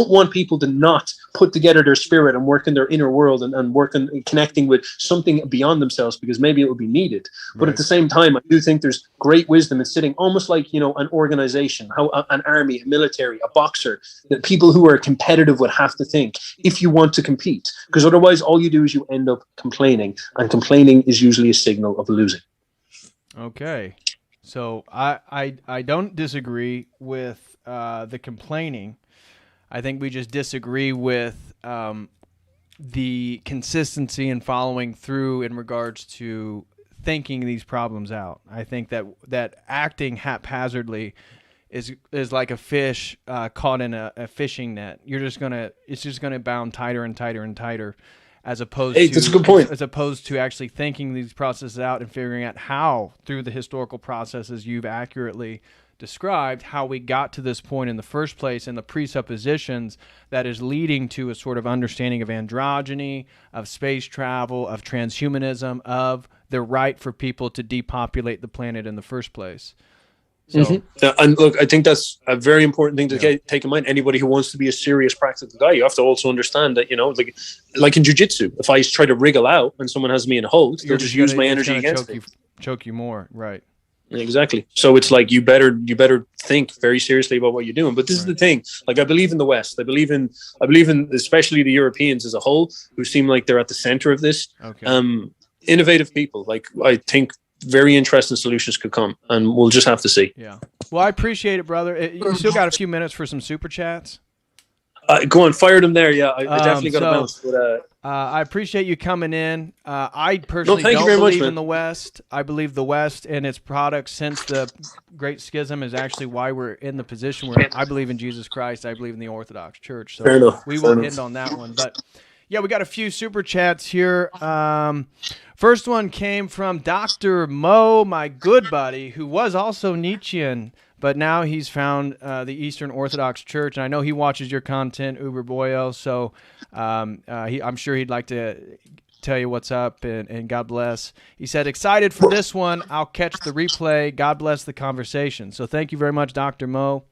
want people to not put together their spirit and work in their inner world and work on connecting with something beyond themselves, because maybe it will be needed. But at the same time, I do think there's great wisdom in sitting almost like, you know, an organization, how an army, a military, a boxer, that people who are competitive would have to think if you want to compete, because otherwise all you do is you end up complaining, and complaining is usually a signal of losing. Okay. So I don't disagree with the complaining. I think we just disagree with the consistency in following through in regards to thinking these problems out. I think that acting haphazardly is like a fish caught in a fishing net. It's just gonna bound tighter and tighter and tighter, as opposed to that's a good point. As opposed to actually thinking these processes out and figuring out how, through the historical processes you've accurately described, how we got to this point in the first place, and the presuppositions that is leading to a sort of understanding of androgyny, of space travel, of transhumanism, of the right for people to depopulate the planet in the first place. So, and look, I think that's a very important thing to take in mind. Anybody who wants to be a serious practical guy, you have to also understand that, you know, like in jiu-jitsu, if I try to wriggle out and someone has me in a hold, they'll just use my energy against me. Choke you more, right? Exactly. So it's like you better think very seriously about what you're doing. But this is the thing. Like, I believe in the West. I believe in especially the Europeans as a whole, who seem like they're at the center of this. Okay. Innovative people. Like, I think very interesting solutions could come, and we'll just have to see. Yeah. Well, I appreciate it, brother. You still got a few minutes for some super chats? Go on, fire them there. Yeah, I definitely got to bounce. But, I appreciate you coming in. I personally don't believe in the West. I believe the West and its products since the Great Schism is actually why we're in the position where I believe in Jesus Christ. I believe in the Orthodox Church. So fair enough. We will end on that one. But yeah, we got a few super chats here. First one came from Dr. Mo, my good buddy, who was also Nietzschean, but now he's found the Eastern Orthodox Church, and I know he watches your content, Uberboyo, so I'm sure he'd like to tell you what's up, and God bless. He said, excited for this one. I'll catch the replay. God bless the conversation. So thank you very much, Dr. Mo.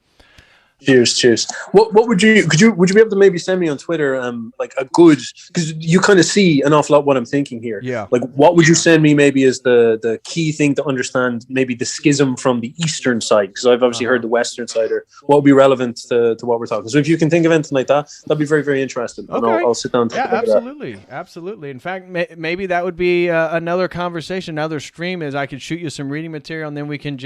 Cheers. What would you be able to maybe send me on Twitter like a good, because you kind of see an awful lot what I'm thinking here. Yeah. Like, what would you send me maybe as the key thing to understand maybe the schism from the Eastern side? Because I've obviously heard the Western side, or what would be relevant to what we're talking. So if you can think of anything like that, that'd be very, very interesting. Okay. And I'll sit down. Absolutely. In fact, maybe that would be another conversation, another stream. Is I could shoot you some reading material, and then we can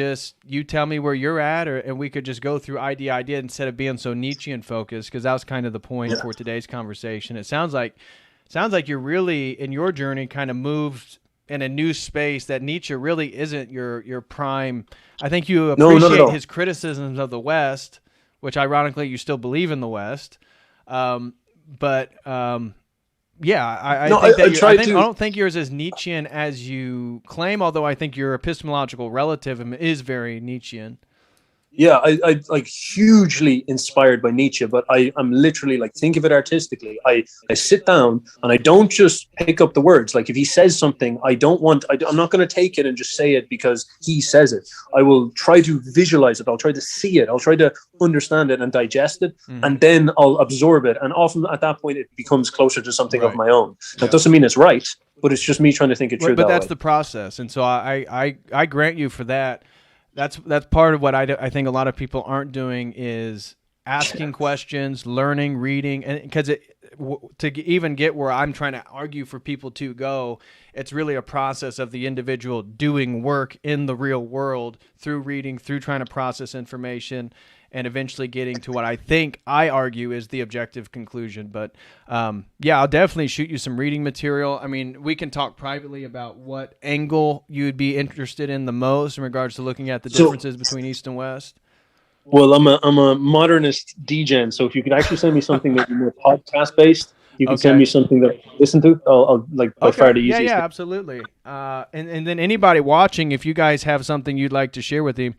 you tell me where you're at, and we could just go through idea instead of being so Nietzschean focused, because that was kind of the point for today's conversation. It sounds like you're really, in your journey, kind of moved in a new space that Nietzsche really isn't your prime. I think you appreciate his criticisms of the West, which ironically you still believe in the West. I don't think you're as Nietzschean as you claim, although I think your epistemological relativism is very Nietzschean. Yeah, I like hugely inspired by Nietzsche, but I'm literally like, think of it artistically. I sit down and I don't just pick up the words. Like, if he says something, I'm not going to take it and just say it because he says it. I will try to visualize it. I'll try to see it. I'll try to understand it and digest it, and then I'll absorb it. And often at that point, it becomes closer to something of my own. That doesn't mean it's right, but it's just me trying to think it through. But that's the process, and so I grant you for that. That's part of what I think a lot of people aren't doing, is asking questions, learning, reading, and because to even get where I'm trying to argue for people to go, it's really a process of the individual doing work in the real world through reading, through trying to process information, and eventually getting to what I argue is the objective conclusion. But I'll definitely shoot you some reading material. I mean, we can talk privately about what angle you'd be interested in the most in regards to looking at the differences between East and West. Well, I'm a modernist degen, so if you could actually send me something that's more podcast based, you can send me something that I listen to. I'll like by far the easiest. Yeah, absolutely. And then anybody watching, if you guys have something you'd like to share with him,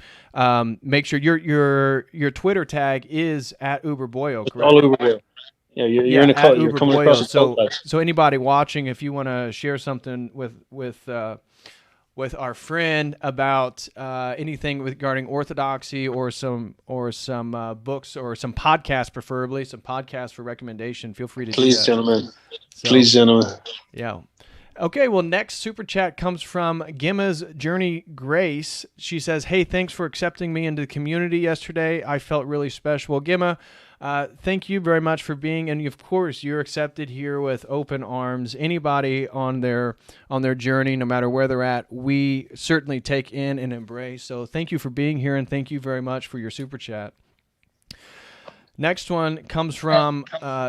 make sure your Twitter tag is at Uberboyo. Correct? All Uberboyo. Yeah, you're in a cult. You're coming across a cult. So anybody watching, if you want to share something with our friend about anything regarding Orthodoxy or some books or some podcasts, preferably some podcasts for recommendation, feel free to do that. Gentlemen. Please, gentlemen. Yeah. Okay, well, next super chat comes from Gemma's Journey Grace. She says, hey, thanks for accepting me into the community yesterday. I felt really special. Well, Gemma, thank you very much for being, and of course, you're accepted here with open arms. Anybody on their journey, no matter where they're at, we certainly take in and embrace. So thank you for being here, and thank you very much for your super chat. Next one comes from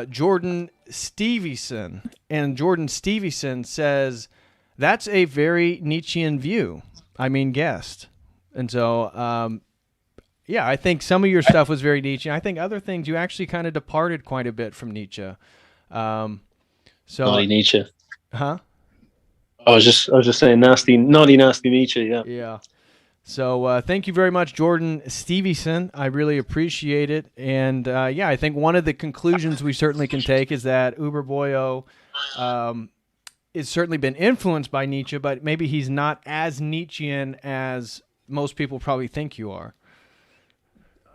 Jordan Stevenson, and Jordan Stevenson says, that's a very Nietzschean view. I mean, guessed. And so, I think some of your stuff was very Nietzschean. I think other things you actually kind of departed quite a bit from Nietzsche. Naughty Nietzsche. Huh? I was just saying nasty Nietzsche. Yeah. Yeah. So thank you very much, Jordan Stevenson. I really appreciate it. And I think one of the conclusions we certainly can take is that Uberboyo has certainly been influenced by Nietzsche, but maybe he's not as Nietzschean as most people probably think you are.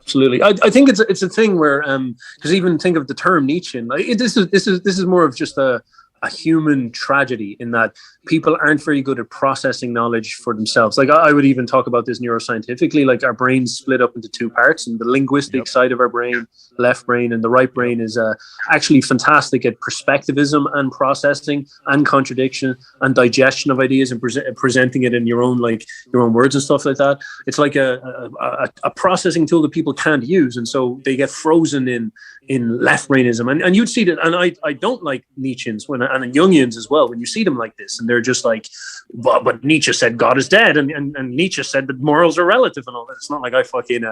Absolutely, I think it's a thing where because even think of the term Nietzschean, like this is more of just a human tragedy in that people aren't very good at processing knowledge for themselves. Like I would even talk about this neuroscientifically, like our brains split up into two parts, and the linguistic side of our brain, left brain, and the right brain is actually fantastic at perspectivism and processing and contradiction and digestion of ideas and presenting it in your own words and stuff like that. It's like a processing tool that people can't use, and so they get frozen in left brainism. And you'd see that, and I don't like Nietzscheans and Jungians as well, when you see them like this, and they're just like, but Nietzsche said God is dead, and Nietzsche said that morals are relative and all that. It's not like I fucking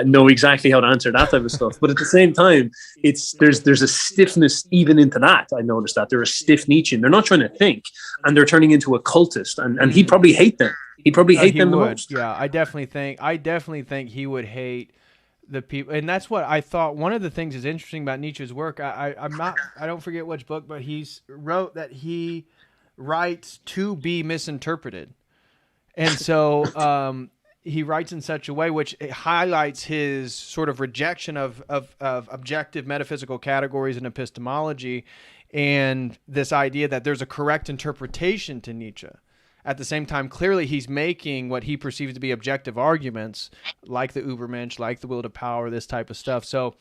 know exactly how to answer that type of stuff. But at the same time, there's a stiffness even into that. I noticed that they're a stiff Nietzschean. They're not trying to think, and they're turning into a cultist, and he'd probably hate them. He'd probably hate them the most. Yeah, I definitely think he would hate the people, and that's what I thought. One of the things is interesting about Nietzsche's work. I don't forget which book, but he's wrote that he writes to be misinterpreted, and so he writes in such a way which highlights his sort of rejection of objective metaphysical categories and epistemology, and this idea that there's a correct interpretation to Nietzsche. At the same time, clearly he's making what he perceives to be objective arguments, like the Ubermensch, like the will to power, this type of stuff. So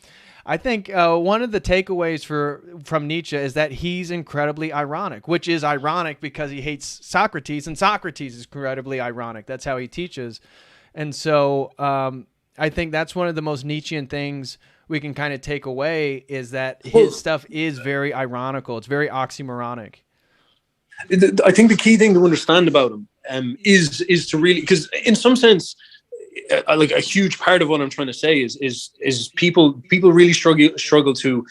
I think one of the takeaways from Nietzsche is that he's incredibly ironic, which is ironic because he hates Socrates, and Socrates is incredibly ironic. That's how he teaches. And so I think that's one of the most Nietzschean things we can kind of take away, is that his stuff is very ironical. It's very oxymoronic. I think the key thing to understand about him is to really, because in some sense, like a huge part of what I'm trying to say is people really struggle to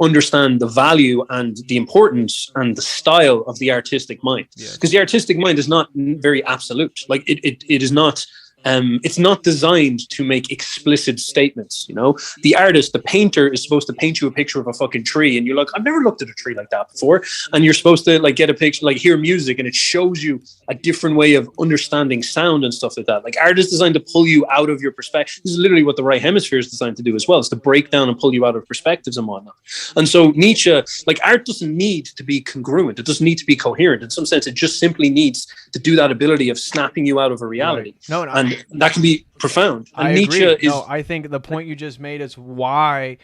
understand the value and the importance and the style of the artistic mind, because the artistic mind is not very absolute. Like it is not. It's not designed to make explicit statements. You know, the artist, the painter, is supposed to paint you a picture of a fucking tree, and you're like, I've never looked at a tree like that before. And you're supposed to like get a picture, like hear music, and it shows you a different way of understanding sound and stuff like that. Like art is designed to pull you out of your perspective. This is literally what the right hemisphere is designed to do as well. It's to break down and pull you out of perspectives and whatnot. And so Nietzsche, like art doesn't need to be congruent. It doesn't need to be coherent. In some sense, it just simply needs to do that ability of snapping you out of a reality. Right. And that can be profound. And I Nietzsche agree. I think the point you just made is why,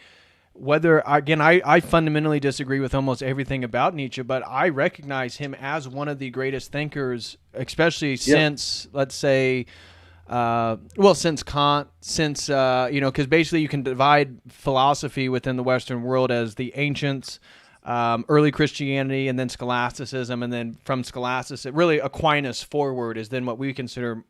I fundamentally disagree with almost everything about Nietzsche, but I recognize him as one of the greatest thinkers, especially since, let's say, since Kant, because basically you can divide philosophy within the Western world as the ancients, early Christianity, and then Scholasticism, and then from Scholasticism, really Aquinas forward is then what we consider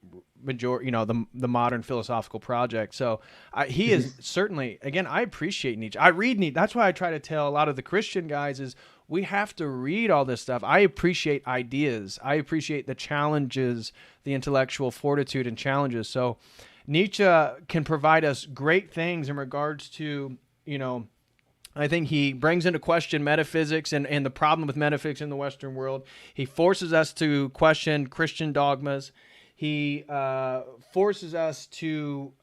the modern philosophical project. So he is certainly, again, I appreciate Nietzsche. I read Nietzsche. That's why I try to tell a lot of the Christian guys is we have to read all this stuff. I appreciate ideas. I appreciate the challenges, the intellectual fortitude and challenges. So Nietzsche can provide us great things in regards to, I think he brings into question metaphysics and the problem with metaphysics in the Western world. He forces us to question Christian dogmas. He forces us to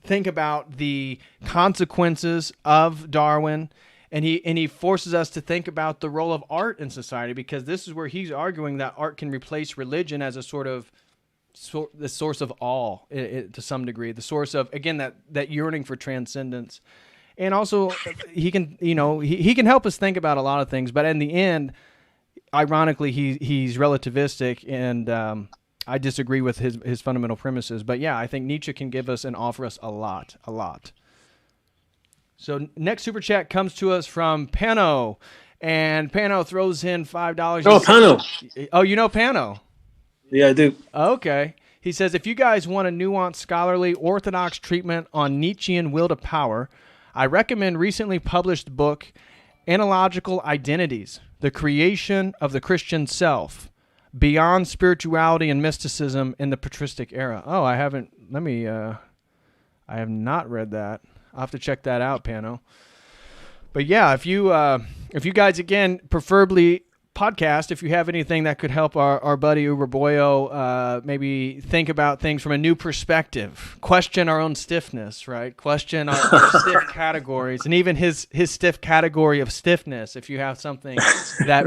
think about the consequences of Darwin, and he forces us to think about the role of art in society, because this is where he's arguing that art can replace religion as a sort of the source of awe to some degree, the source of, again, that yearning for transcendence. And also he can he can help us think about a lot of things, but in the end, ironically, he's relativistic, and I disagree with his fundamental premises. But yeah, I think Nietzsche can give us and offer us a lot. So next super chat comes to us from Pano, and Pano throws in $5. Oh, Pano. Oh, you know Pano? Yeah, I do. Okay. He says, if you guys want a nuanced, scholarly, orthodox treatment on Nietzschean will to power, I recommend recently published book, Analogical Identities, The Creation of the Christian Self, Beyond Spirituality and Mysticism in the Patristic Era. Oh, I have not read that. I'll have to check that out, Pano. But yeah, if you guys, again, preferably podcast, if you have anything that could help our buddy Uberboyo maybe think about things from a new perspective, question our own stiffness, right? Question our stiff categories, and even his stiff category of stiffness, if you have something that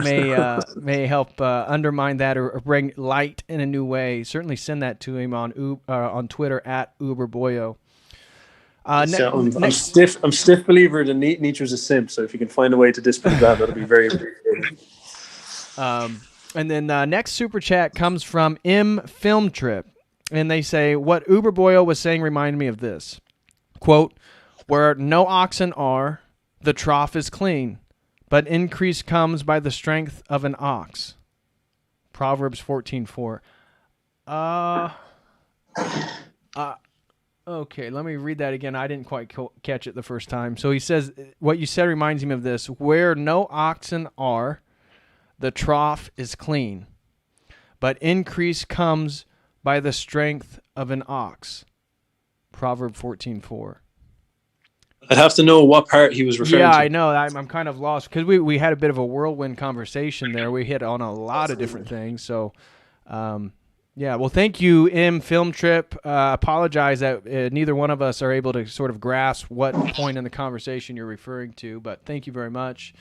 may help undermine that or bring light in a new way, certainly send that to him on Twitter at Uberboyo. I'm stiff believer that Nietzsche's a simp, so if you can find a way to disprove that, that'll be very appreciated. And then next super chat comes from M Film Trip, and they say, what Uberboyo was saying reminded me of this. Quote, where no oxen are, the trough is clean, but increase comes by the strength of an ox. Proverbs 14:4. Okay, let me read that again. I didn't quite catch it the first time. So he says, what you said reminds me of this. Where no oxen are, the trough is clean, but increase comes by the strength of an ox. Proverb 14:4. I'd have to know what part he was referring to. Yeah, I know. I'm kind of lost because we had a bit of a whirlwind conversation there. We hit on a lot of different things. So, yeah. Well, thank you, M Film Trip. Apologize that neither one of us are able to sort of grasp what point in the conversation you're referring to, but thank you very much.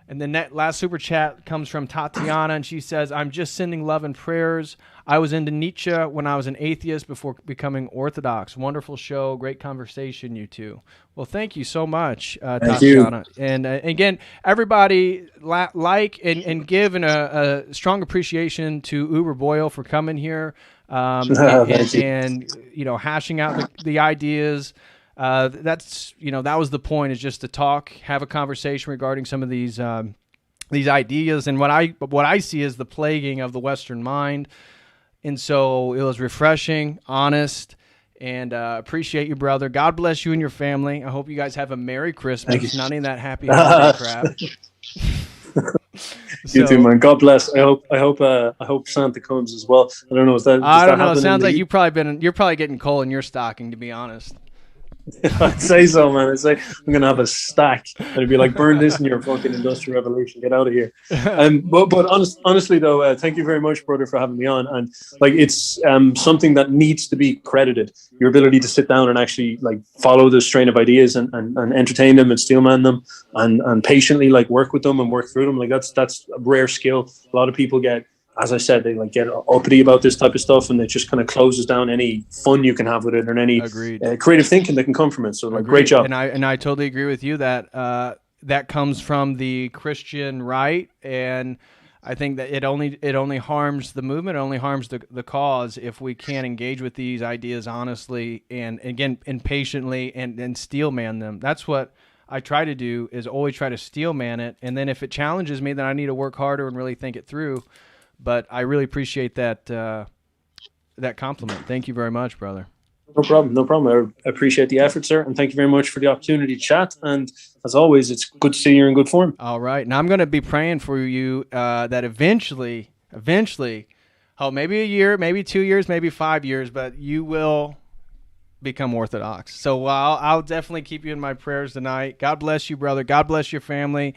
And then that last super chat comes from Tatiana, and she says, I'm just sending love and prayers. I was into Nietzsche when I was an atheist before becoming Orthodox. Wonderful show. Great conversation, you two. Well, thank you so much, Tatiana. You. And again, everybody like and give a strong appreciation to Uberboyo for coming here and hashing out the ideas. That's that was the point, is just to talk, have a conversation regarding some of these ideas, and what I see is the plaguing of the Western mind. And so it was refreshing, honest, and appreciate you, brother. God bless you and your family. I hope you guys have a Merry Christmas. Not any of that happy holiday crap. You too, man. God bless. I hope Santa comes as well. I don't know. I don't know. It sounds like you're probably getting coal in your stocking, to be honest. I'd say so, man. I'd say I'm gonna have a stack. I'd be like, burn this in your fucking industrial revolution. Get out of here. But honestly, though, thank you very much, brother, for having me on. And like, it's something that needs to be credited. Your ability to sit down and actually like follow the strain of ideas and entertain them and steelman them and patiently like work with them and work through them. Like that's a rare skill. A lot of people get, as I said, they like get uppity about this type of stuff, and it just kind of closes down any fun you can have with it or any creative thinking that can come from it. So, like, great job. And I totally agree with you that that comes from the Christian right, and I think that it only harms the movement, it only harms the cause if we can't engage with these ideas honestly and again impatiently and steel man them. That's what I try to do, is always try to steel man it, and then if it challenges me, then I need to work harder and really think it through. But I really appreciate that that compliment. Thank you very much, brother. No problem, no problem. I appreciate the effort, sir, and thank you very much for the opportunity to chat. And as always, it's good to see you're in good form. All right. Now I'm going to be praying for you that eventually, oh, maybe a year, maybe 2 years, maybe 5 years, but you will become Orthodox. So I'll definitely keep you in my prayers tonight. God bless you, brother. God bless your family.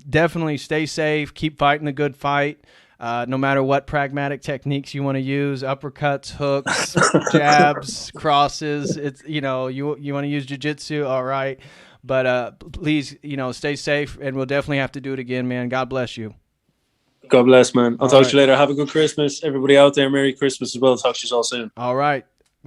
Definitely stay safe. Keep fighting the good fight. No matter what pragmatic techniques you want to use, uppercuts, hooks, jabs, crosses, it's, you want to use jiu-jitsu, all right. But please, stay safe, and we'll definitely have to do it again, man. God bless you. God bless, man. I'll talk to you later. Have a good Christmas. Everybody out there, Merry Christmas as well. Talk to you all soon. All right.